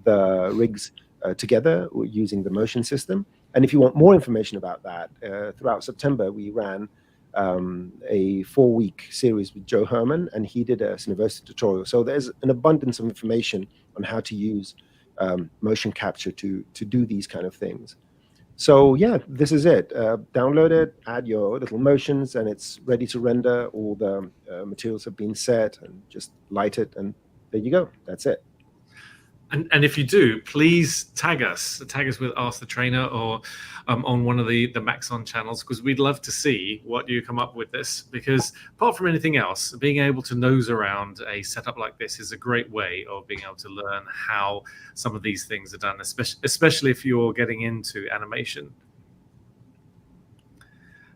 the rigs together using the motion system. And if you want more information about that, throughout September we ran a 4-week series with Joe Herman, and he did a Cineversity tutorial. So there's an abundance of information on how to use motion capture to do these kind of things. So yeah, this is it. Download it, add your little motions, and it's ready to render. All the materials have been set, and just light it, and there you go. That's it. And if you do, please tag us with Ask the Trainer or on one of the Maxon channels, because we'd love to see what you come up with this. Because apart from anything else, being able to nose around a setup like this is a great way of being able to learn how some of these things are done, especially if you're getting into animation.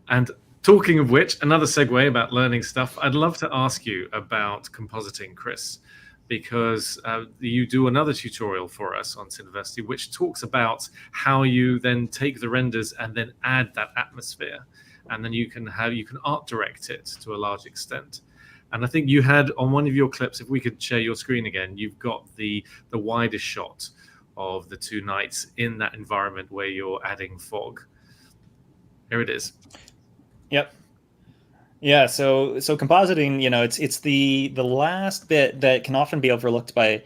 And talking of which, another segue about learning stuff, I'd love to ask you about compositing, Kris, because you do another tutorial for us on Cineversity, which talks about how you then take the renders and then add that atmosphere, and then you can art direct it to a large extent. And I think you had on one of your clips, if we could share your screen again, you've got the widest shot of the two knights in that environment where you're adding fog. Here it is. Yep. Yeah, so compositing, it's the last bit that can often be overlooked by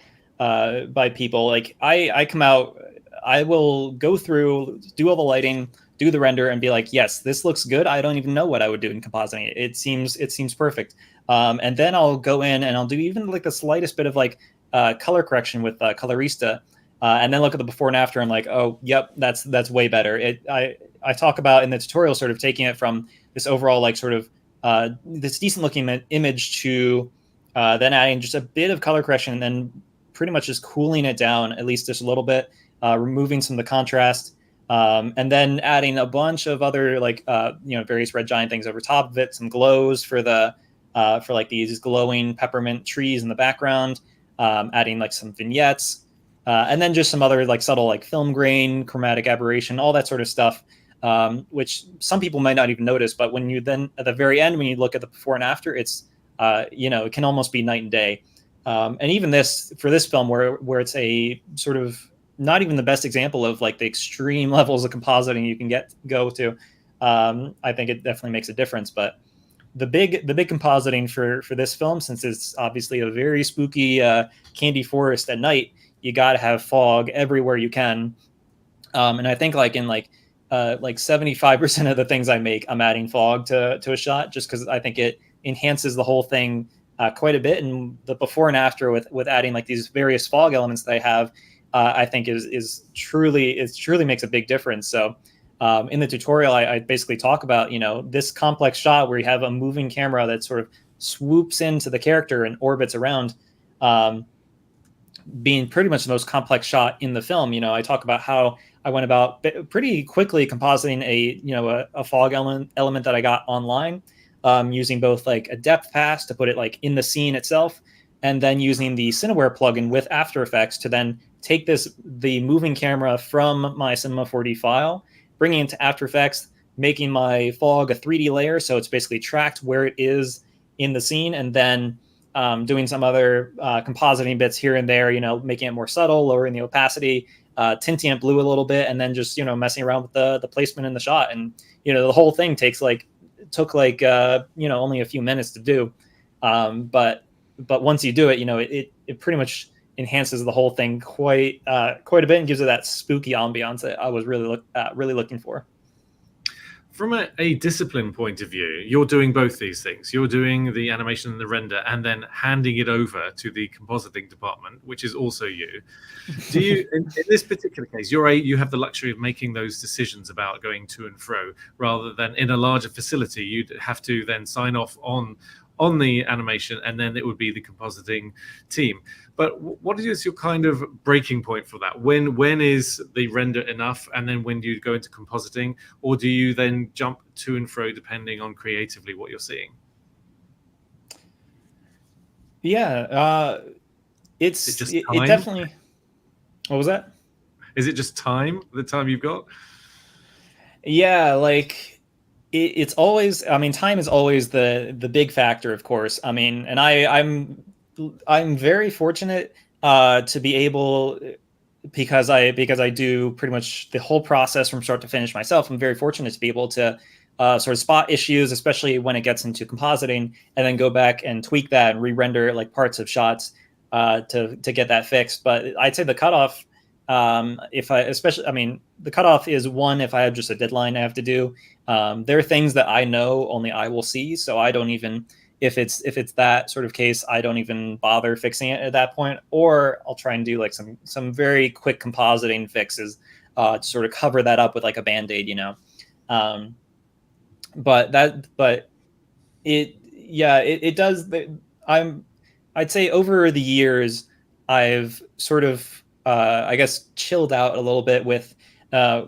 people. Like I come out, I will go through, do all the lighting, do the render, and be like, yes, this looks good. I don't even know what I would do in compositing. It seems perfect. And then I'll go in and I'll do even like the slightest bit of like color correction with Colorista, and then look at the before and after and like, oh, yep, that's way better. I talk about in the tutorial sort of taking it from this overall like sort of this decent looking image to then adding just a bit of color correction and then pretty much just cooling it down at least just a little bit, removing some of the contrast, and then adding a bunch of other like various red giant things over top of it, some glows for like these glowing peppermint trees in the background, adding like some vignettes, and then just some other like subtle like film grain, chromatic aberration, all that sort of stuff. Which some people might not even notice, but when you then at the very end, when you look at the before and after, it's it can almost be night and day. And even for this film, where it's a sort of not even the best example of like the extreme levels of compositing you can go to, I think it definitely makes a difference. But the big compositing for this film, since it's obviously a very spooky candy forest at night, you got to have fog everywhere you can. And I think like 75% of the things I make, I'm adding fog to a shot, just because I think it enhances the whole thing quite a bit. And the before and after with adding like these various fog elements that I have, I think is truly makes a big difference. So in the tutorial, I basically talk about this complex shot where you have a moving camera that sort of swoops into the character and orbits around, being pretty much the most complex shot in the film. I talk about how I went about pretty quickly compositing a fog element that I got online, using both like a depth pass to put it like in the scene itself, and then using the Cineware plugin with After Effects to then take the moving camera from my Cinema 4D file, bringing it into After Effects, making my fog a 3D layer, so it's basically tracked where it is in the scene, and then doing some other compositing bits here and there, making it more subtle, lowering the opacity, tinting it blue a little bit, and then just messing around with the placement in the shot. And the whole thing took only a few minutes to do, but once you do it, it pretty much enhances the whole thing quite a bit and gives it that spooky ambiance that I was really looking for. From a discipline point of view, you're doing both these things. You're doing the animation and the render, and then handing it over to the compositing department, which is also you. Do you, in this particular case, you have the luxury of making those decisions about going to and fro, rather than in a larger facility, you'd have to then sign off on the animation, and then it would be the compositing team. But what is your kind of breaking point for that? When is the render enough, and then when do you go into compositing, or do you then jump to and fro depending on creatively what you're seeing? Yeah, It's Is it just it time? definitely. What was that? Is it just time? The time you've got? Yeah, like it's always. I mean, time is always the big factor, of course. I mean, and I'm very fortunate to be able, because I do pretty much the whole process from start to finish myself. I'm very fortunate to be able to sort of spot issues, especially when it gets into compositing, and then go back and tweak that and re-render like parts of shots to get that fixed. But I'd say the cutoff, if I especially, I mean, the cutoff is one if I have just a deadline I have to do. There are things that I know only I will see, so I don't even, if it's that sort of case, I don't even bother fixing it at that point, or I'll try and do like some very quick compositing fixes to sort of cover that up with like a band-aid, you know. But it does. I'd say over the years, I've sort of, I guess, chilled out a little bit with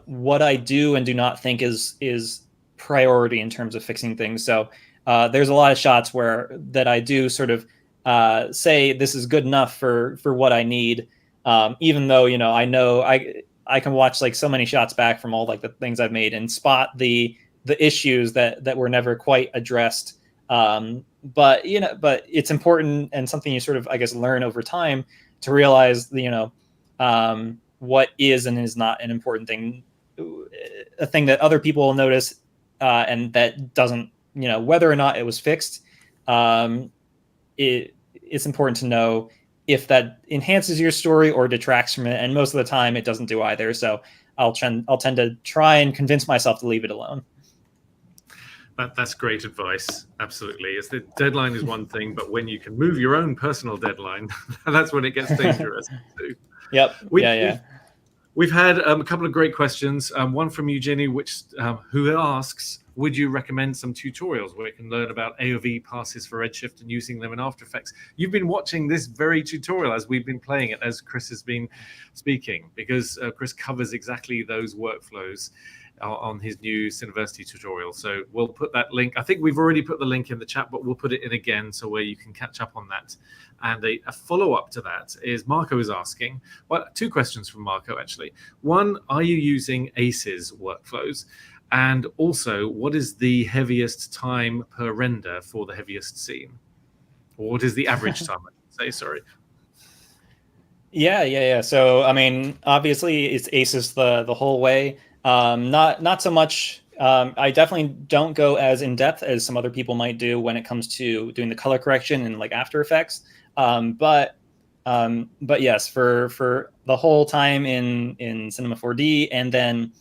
what I do and do not think is priority in terms of fixing things. So there's a lot of shots that I do sort of say this is good enough for what I need, even though, you know I can watch like so many shots back from all like the things I've made and spot the issues that were never quite addressed. But it's important, and something you sort of, I guess, learn over time to realize, what is and is not an important thing, a thing that other people will notice, and that doesn't, whether or not it was fixed. It's important to know if that enhances your story or detracts from it. And most of the time it doesn't do either. So I'll tend to try and convince myself to leave it alone. That's great advice. Absolutely. It's the deadline is one thing, but when you can move your own personal deadline, that's when it gets dangerous too. Yep. We've had a couple of great questions. One from Eugenie, who asks, would you recommend some tutorials where you can learn about AOV passes for Redshift and using them in After Effects? You've been watching this very tutorial as we've been playing it, as Kris has been speaking, because Kris covers exactly those workflows on his new Cineversity tutorial. So we'll put that link. I think we've already put the link in the chat, but we'll put it in again so where you can catch up on that. And a follow-up to that is Marco is asking, well, two questions from Marco, actually. One, are you using ACES workflows? And also, what is the heaviest time per render for the heaviest scene? Or what is the average time, I should say, sorry. Yeah. So, I mean, obviously it's ACES the whole way. Not so much. I definitely don't go as in depth as some other people might do when it comes to doing the color correction and like After Effects. But yes, for the whole time in Cinema 4D, and then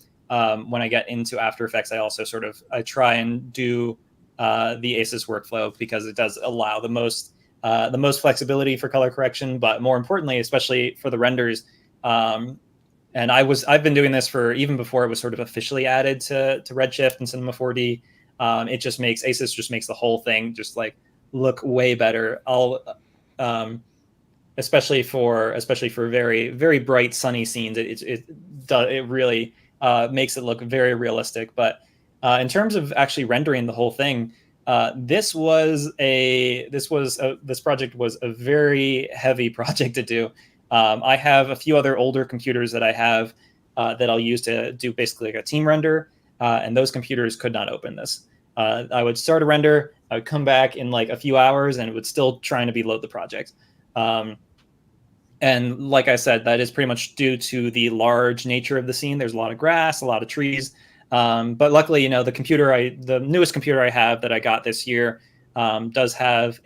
when I get into After Effects, I try and do the ACES workflow, because it does allow the most flexibility for color correction, but more importantly, especially for the renders. And I've been doing this for even before it was sort of officially added to Redshift and Cinema 4D. ACES just makes the whole thing just like look way better. Especially for very, very bright sunny scenes, it really makes it look very realistic. But in terms of actually rendering the whole thing, this project was a very heavy project to do. I have a few other older computers that I have that I'll use to do basically like a team render, and those computers could not open this. I would start a render, I would come back in like a few hours, and it would still trying to load the project. And like I said, that is pretty much due to the large nature of the scene. There's a lot of grass, a lot of trees. But luckily, the newest computer I have that I got this year does have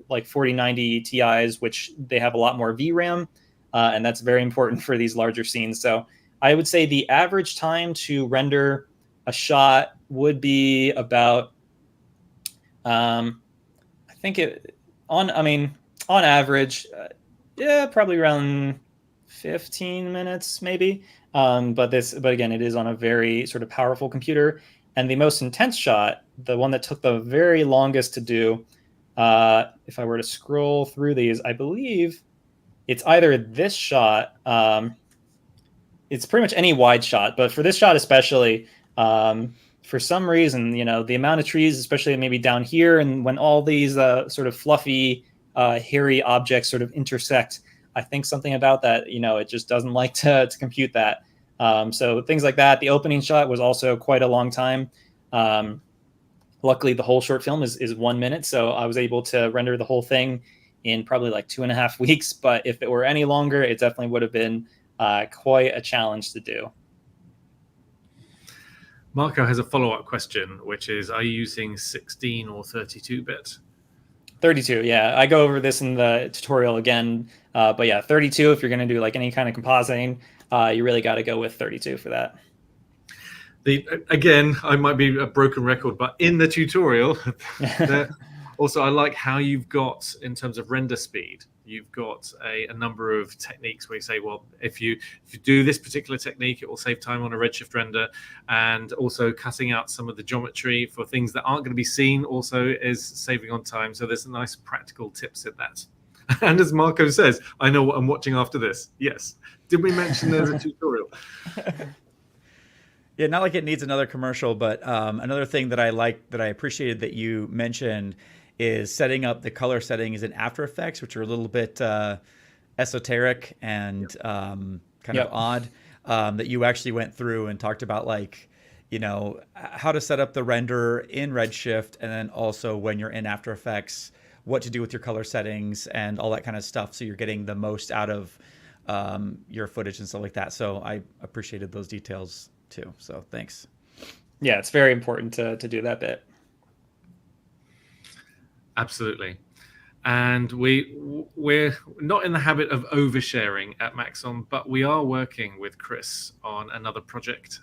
like 4090 Ti's, which they have a lot more VRAM. And that's very important for these larger scenes. So I would say the average time to render a shot would be about, on average, probably around 15 minutes, maybe. But again, it is on a very sort of powerful computer. And the most intense shot, the one that took the very longest to do, if I were to scroll through these, I believe it's either this shot. It's pretty much any wide shot, but for this shot especially, for some reason, the amount of trees, especially maybe down here, and when all these sort of fluffy, hairy objects sort of intersect, I think something about that, it just doesn't like to compute that. So things like that. The opening shot was also quite a long time. Luckily, the whole short film is 1 minute, so I was able to render the whole thing in probably like 2.5 weeks. But if it were any longer, it definitely would have been quite a challenge to do. Marco has a follow-up question, which is, are you using 16 or 32-bit? 32, yeah. I go over this in the tutorial again. But yeah, 32, if you're going to do like any kind of compositing, you really got to go with 32 for that. Again, I might be a broken record, but in the tutorial, also I like how you've got, in terms of render speed, you've got a number of techniques where you say, well, if you do this particular technique, it will save time on a Redshift render, and also cutting out some of the geometry for things that aren't going to be seen also is saving on time. So there's a nice practical tips in that. And as Marco says, I know what I'm watching after this. Yes. Did we mention there's a tutorial? Yeah, not like it needs another commercial, but another thing that I appreciated that you mentioned is setting up the color settings in After Effects, which are a little bit esoteric and kind of odd. That you actually went through and talked about, like, how to set up the render in Redshift, and then also when you're in After Effects, what to do with your color settings and all that kind of stuff, so you're getting the most out of your footage and stuff like that. So I appreciated those details too. So thanks. Yeah, it's very important to do that bit. Absolutely. And we're not in the habit of oversharing at Maxon, but we are working with Kris on another project.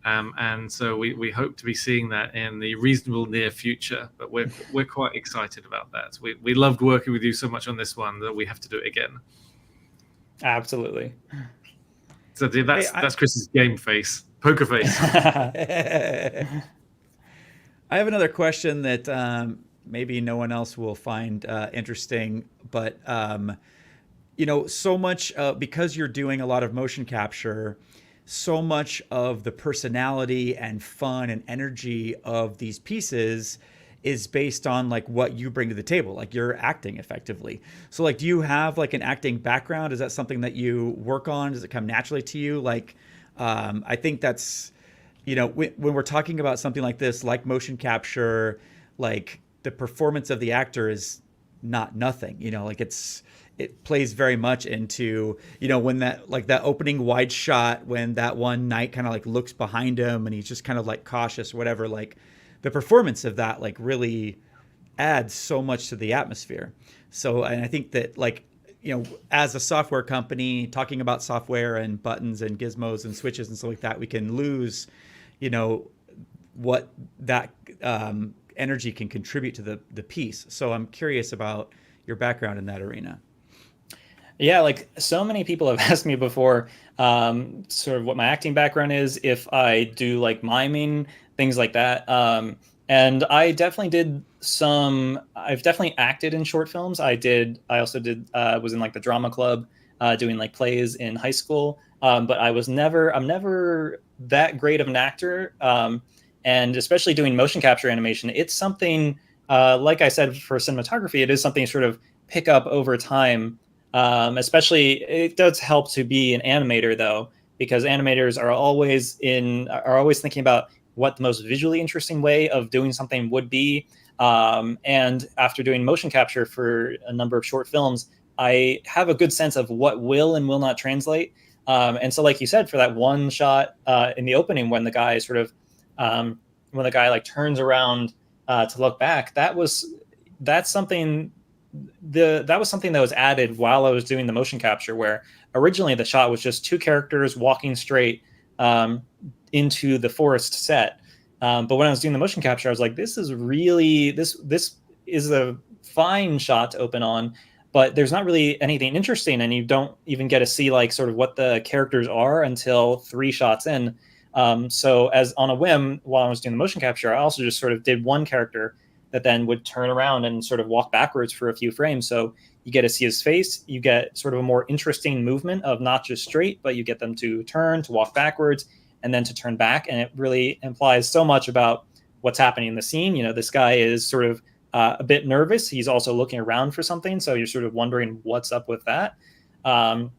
And so we hope to be seeing that in the reasonable near future, but we're quite excited about that. We loved working with you so much on this one that we have to do it again. Absolutely. So that's Kris's game face, poker face. I have another question that maybe no one else will find interesting, but so much because you're doing a lot of motion capture, so much of the personality and fun and energy of these pieces is based on like what you bring to the table, like you're acting effectively. So like, do you have like an acting background? Is that something that you work on? Does it come naturally to you? Like, I think that's, when we're talking about something like this, like motion capture, like the performance of the actor is not nothing, like it plays very much into, when that opening wide shot, when that one knight kind of like looks behind him and he's just kind of like cautious or whatever, like the performance of that like really adds so much to the atmosphere. So, and I think that like, as a software company talking about software and buttons and gizmos and switches and stuff like that, we can lose, what that energy can contribute to the piece. So I'm curious about your background in that arena. Yeah, like so many people have asked me before, sort of what my acting background is, if I do like miming, things like that. And I definitely did I've definitely acted in short films. I also was in like the drama club, doing like plays in high school. But I'm never that great of an actor. And especially doing motion capture animation, it's something, like I said, for cinematography, it is something you sort of pick up over time. Especially, it does help to be an animator though, because animators are always thinking about what the most visually interesting way of doing something would be. And after doing motion capture for a number of short films, I have a good sense of what will and will not translate. And so, like you said, for that one shot in the opening, when the guy like turns around to look back, that was something that was added while I was doing the motion capture, where originally the shot was just two characters walking straight into the forest set. But when I was doing the motion capture, I was like, this is a fine shot to open on, but there's not really anything interesting, and you don't even get to see like sort of what the characters are until 3 shots in. So as on a whim, while I was doing the motion capture, I also just sort of did one character that then would turn around and sort of walk backwards for a few frames. So you get to see his face, you get sort of a more interesting movement of not just straight, but you get them to turn, to walk backwards, and then to turn back. And it really implies so much about what's happening in the scene. This guy is sort of a bit nervous. He's also looking around for something. So you're sort of wondering what's up with that. And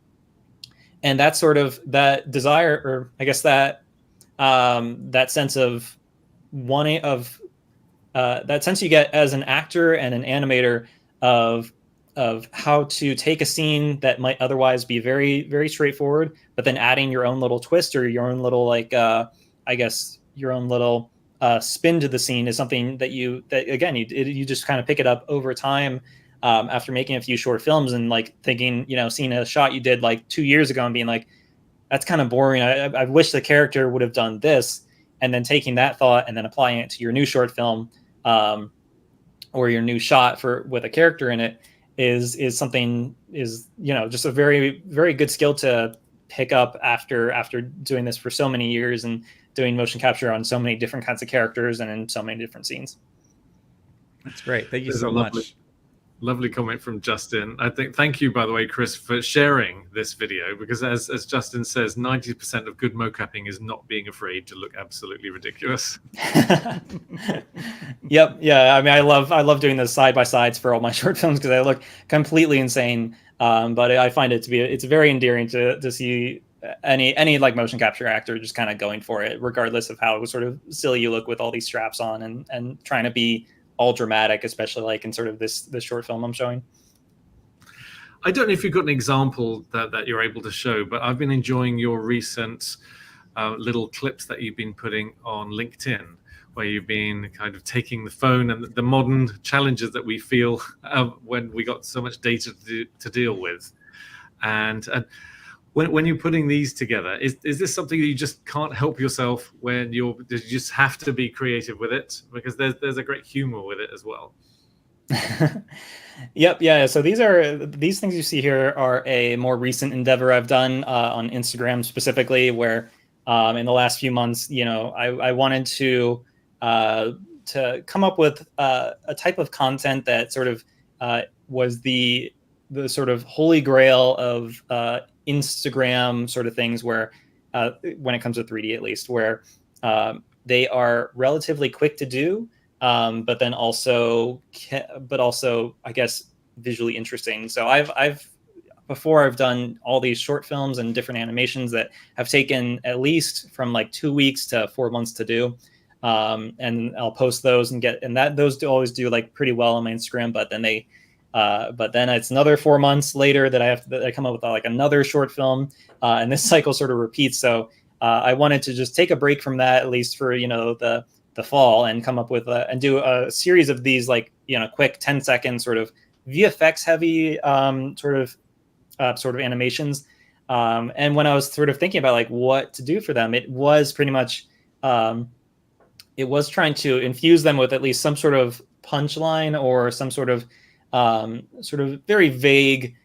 that's sort of that desire, or I guess that that sense of wanting of that sense you get as an actor and an animator of how to take a scene that might otherwise be very, very straightforward, but then adding your own little twist or your own little I guess your own little spin to the scene is something that you just kind of pick it up over time. After making a few short films and like thinking, seeing a shot you did like 2 years ago and being like, that's kind of boring. I wish the character would have done this. And then taking that thought and then applying it to your new short film or your new shot with a character in it is something just a very, very good skill to pick up after doing this for so many years and doing motion capture on so many different kinds of characters and in so many different scenes. That's great. Thank you so much. Lovely comment from Justin. Thank you, by the way, Kris, for sharing this video, because as Justin says, 90% of good mocapping is not being afraid to look absolutely ridiculous. Yep. Yeah. I mean, I love doing the side by sides for all my short films because I look completely insane. But I find it's very endearing to see any like motion capture actor just kind of going for it, regardless of how sort of silly you look with all these straps on and trying to be all dramatic, especially like in sort of this short film I'm showing. I don't know if you've got an example that you're able to show, but I've been enjoying your recent little clips that you've been putting on LinkedIn, where you've been kind of taking the phone and the modern challenges that we feel when we got so much data to deal with. And when you're putting these together, is this something that you just can't help yourself when you just have to be creative with it? Because there's a great humor with it as well. Yep. Yeah. So these things you see here are a more recent endeavor I've done on Instagram specifically, where in the last few months, I wanted to come up with a type of content that sort of was the sort of holy grail of Instagram sort of things, where when it comes to 3D at least, where they are relatively quick to do, but also I guess visually interesting. So I've done all these short films and different animations that have taken at least from like 2 weeks to 4 months to do. And I'll post those those always do like pretty well on my Instagram, but then it's another 4 months later that I come up with like another short film, and this cycle sort of repeats. So I wanted to just take a break from that, at least for the fall, and come up with and do a series of these like quick 10-second sort of VFX heavy sort of animations. And when I was sort of thinking about like what to do for them, it was pretty much it was trying to infuse them with at least some sort of punchline or some sort of very vague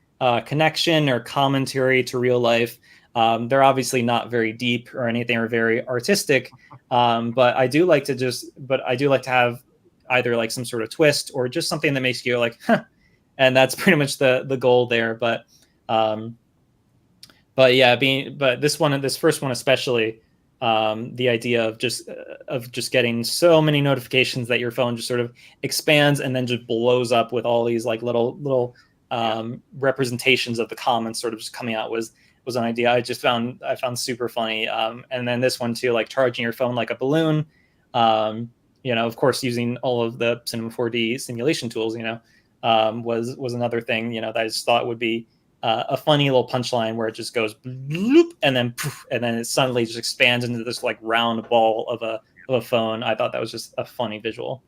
connection or commentary to real life. They're obviously not very deep or anything or very artistic, but I do like to have either like some sort of twist or just something that makes you like, huh. And that's pretty much the goal there. But this first one especially, the idea of just getting so many notifications that your phone just sort of expands and then just blows up with all these like little representations of the comments sort of just coming out was an idea I found super funny. And then this one too, like charging your phone like a balloon, of course, using all of the Cinema 4D simulation tools, was another thing, that I just thought would be a funny little punchline where it just goes bloop, and then poof, and then it suddenly just expands into this like round ball of a phone. I thought that was just a funny visual.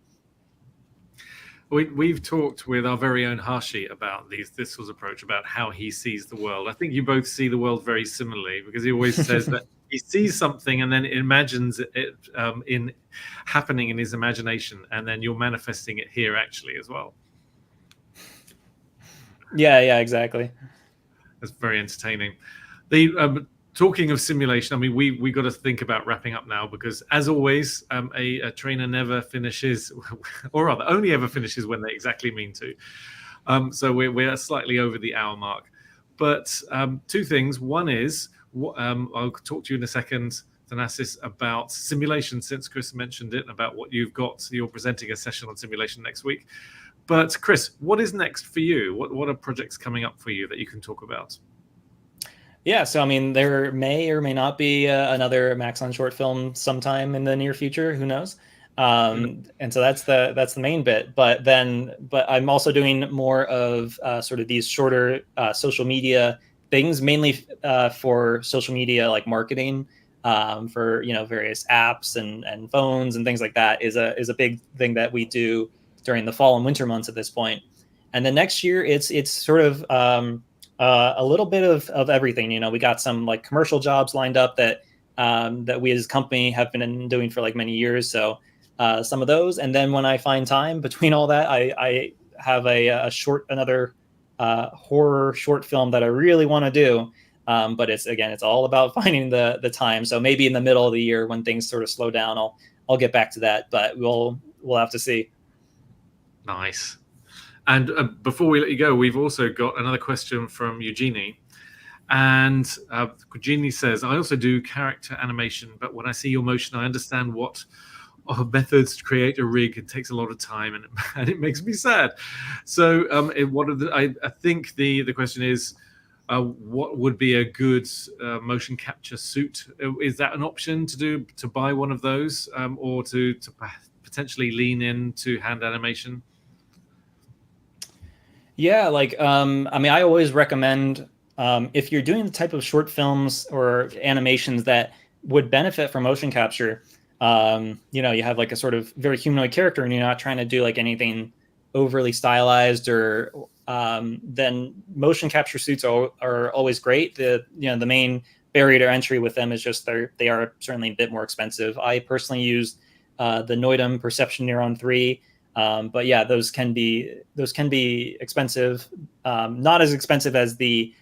We've talked with our very own Hashi about this sort of approach, about how he sees the world. I think you both see the world very similarly, because he always says that he sees something and then imagines it in happening in his imagination, and then you're manifesting it here actually as well. Yeah, exactly. That's very entertaining. Talking of simulation, I mean, we got to think about wrapping up now, because as always, a trainer never finishes, or rather only ever finishes when they exactly mean to. So we're slightly over the hour mark. But two things. One is, I'll talk to you in a second, Thanasis, about simulation, since Kris mentioned it, about what you've got. So you're presenting a session on simulation next week. But Kris, what is next for you? What are projects coming up for you that you can talk about? Yeah, so I mean, there may or may not be another Maxon short film sometime in the near future. Who knows? And so that's the main bit. But I'm also doing more of sort of these shorter social media things, mainly for social media like marketing, for various apps and phones and things like that is a big thing that we do during the fall and winter months at this point. And then next year, it's sort of a little bit of everything. We got some like commercial jobs lined up that we as a company have been doing for like many years. So some of those, and then when I find time between all that, I have another horror short film that I really want to do. But it's all about finding the time. So maybe in the middle of the year when things sort of slow down, I'll get back to that. But we'll have to see. Nice. And before we let you go, we've also got another question from Eugenie. And Eugenie says, I also do character animation, but when I see your motion, I understand what methods to create a rig. It takes a lot of time and it makes me sad. So I think the question is, what would be a good motion capture suit? Is that an option to buy one of those or to potentially lean into hand animation? Yeah, I always recommend if you're doing the type of short films or animations that would benefit from motion capture, you have like a sort of very humanoid character and you're not trying to do like anything overly stylized or then motion capture suits are always great. The main barrier to entry with them is just they are certainly a bit more expensive. I personally use the Noidum Perception Neuron 3. But yeah, those can be expensive. Not as expensive as the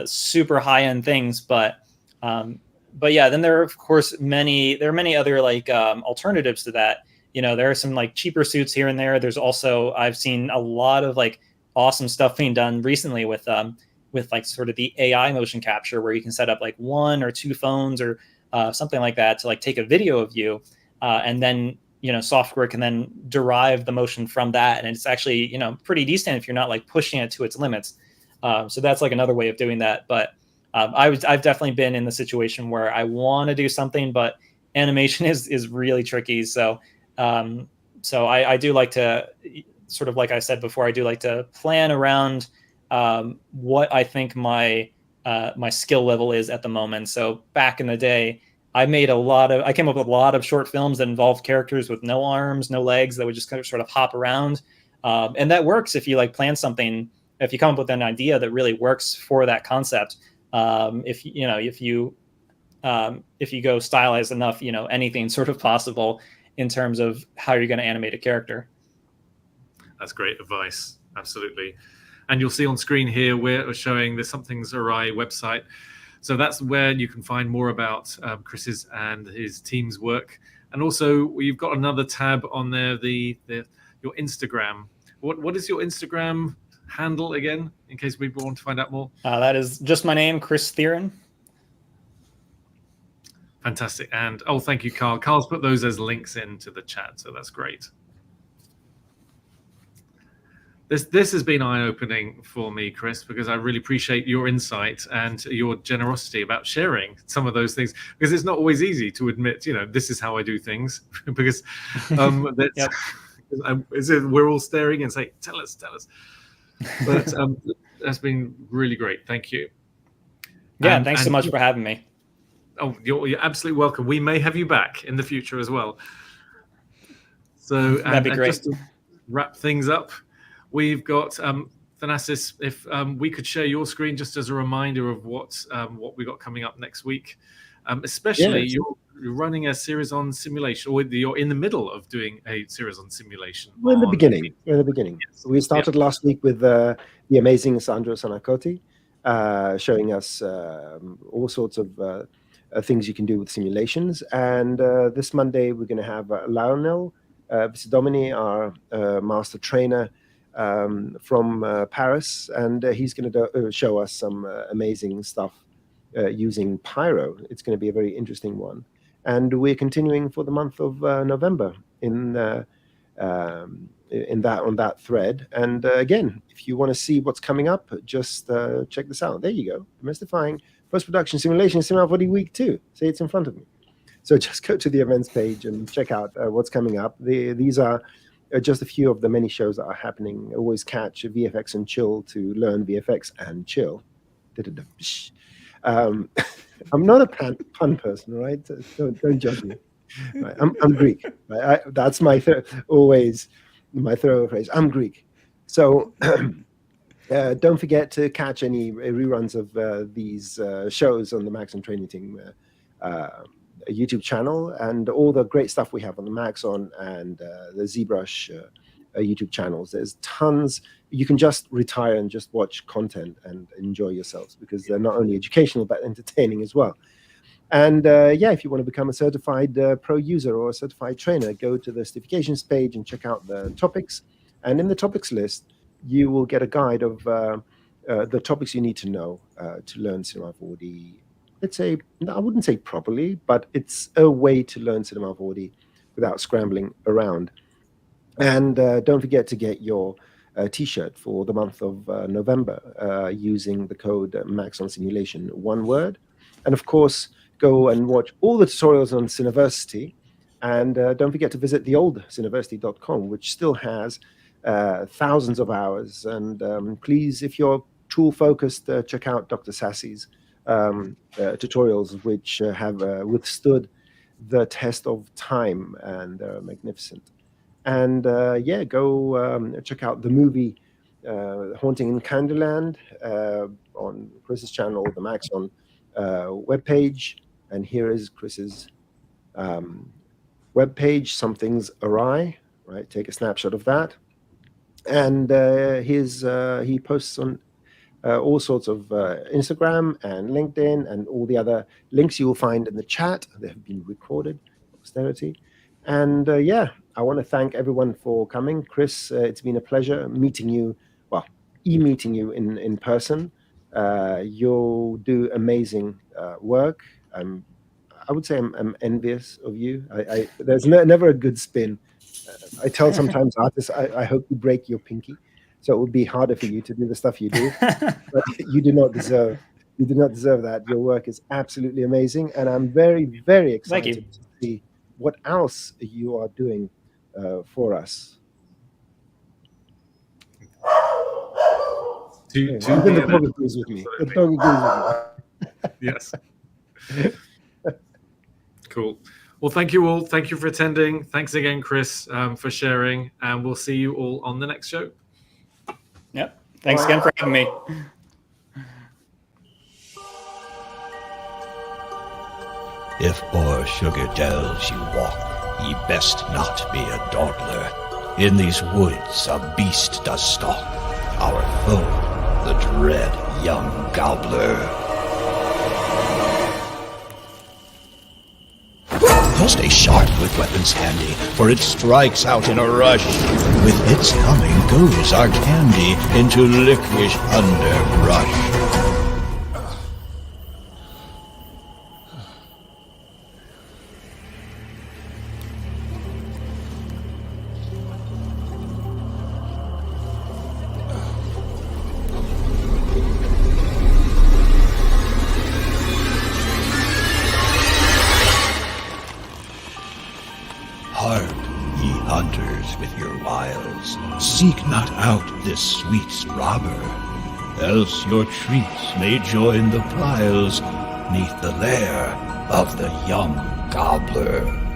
super high end things, but yeah. Then there are of course many other like alternatives to that. There are some like cheaper suits here and there. There's also I've seen a lot of like awesome stuff being done recently with like sort of the AI motion capture where you can set up like 1 or 2 phones or something like that to like take a video of you and then software can then derive the motion from that. And it's actually, pretty decent if you're not like pushing it to its limits. So that's like another way of doing that. But I've definitely been in the situation where I want to do something, but animation is really tricky. So I do like to sort of, like I said before, I do like to plan around what I think my skill level is at the moment. So back in the day, I came up with a lot of short films that involved characters with no arms, no legs, that would just kind of sort of hop around. And that works if you like plan something, if you come up with an idea that really works for that concept. If you go stylized enough, anything sort of possible in terms of how you're going to animate a character. That's great advice. Absolutely. And you'll see on screen here, we're showing the Something's Awry website. So that's where you can find more about Kris's and his team's work. And also, we've got another tab on there, your Instagram. What is your Instagram handle again, in case people want to find out more? That is just my name, Kris Theorin. Fantastic. And thank you, Carl. Carl's put those as links into the chat, so that's great. This has been eye-opening for me, Kris, because I really appreciate your insight and your generosity about sharing some of those things, because it's not always easy to admit, this is how I do things, because Yep. we're all staring and say, tell us. But that's been really great. Thank you. Yeah, thanks so much for having me. Oh, you're absolutely welcome. We may have you back in the future as well. So that'd be great. Just to wrap things up, we've got Thanasis. If we could share your screen just as a reminder of what we got coming up next week, especially you're running a series on simulation, or you're in the middle of doing a series on simulation. We're in the beginning. Yes. We started last week with the amazing Sandro Sanacotti, showing us all sorts of things you can do with simulations. And this Monday, we're going to have Lionel Visidomini, our master trainer from Paris, and he's going to show us some amazing stuff using Pyro. It's going to be a very interesting one. And we're continuing for the month of November on that thread. And again, if you want to see what's coming up, just check this out. There you go. Demystifying post-production simulation Cinema 4D Week 2. See, it's in front of me. So just go to the events page and check out what's coming up. These are just a few of the many shows that are happening. Always catch VFX and Chill to learn VFX and chill. I'm not a pun person, right? Don't judge me. Right? I'm Greek. Right? That's my always my throw phrase. I'm Greek. So don't forget to catch any reruns of these shows on the Maxon Training Team YouTube channel, and all the great stuff we have on the Maxon and the ZBrush YouTube channels. There's tons. You can just retire and just watch content and enjoy yourselves, because they're not only educational but entertaining as well. And yeah, if you want to become a certified pro user or a certified trainer, go to the certifications page and check out the topics. And in the topics list, you will get a guide of the topics you need to know to learn Cinema 4D. Let's say, I wouldn't say properly, but it's a way to learn Cinema 4D without scrambling around. And don't forget to get your t-shirt for the month of November using the code Maxon Simulation, one word. And of course, go and watch all the tutorials on Cineversity. And don't forget to visit the old cineversity.com, which still has thousands of hours. And please, if you're tool focused, check out Dr. Sassy's tutorials, which have withstood the test of time and are magnificent. And yeah, go check out the movie Haunting in Candyland on Kris's channel, the Maxon webpage. And here is Kris's webpage, Something's Awry, right? Take a snapshot of that. And he posts on all sorts of Instagram and LinkedIn and all the other links you will find in the chat. They have been recorded for posterity. And yeah, I want to thank everyone for coming. Kris, it's been a pleasure meeting you, well, meeting you in person. You'll do amazing work. I would say I'm envious of you. There's never a good spin. I tell sometimes artists, I hope you break your pinky, so it would be harder for you to do the stuff you do. But you do not deserve that. Your work is absolutely amazing, and I'm very, very excited to see what else you are doing for us. The dog agrees with me. The dog agrees with me. Yes. Cool. Well, thank you all. Thank you for attending. Thanks again, Kris, for sharing. And we'll see you all on the next show. Yep. Thanks again for having me. If o'er sugar dells you walk, ye best not be a dawdler. In these woods a beast does stalk, our foe, the dread young gobbler. Stay sharp with weapons handy, for it strikes out in a rush. With its coming goes our candy into licorice underbrush. Hark, ye hunters, with your wiles, seek not out this sweet's robber, else your treats may join the piles 'neath the lair of the young gobbler.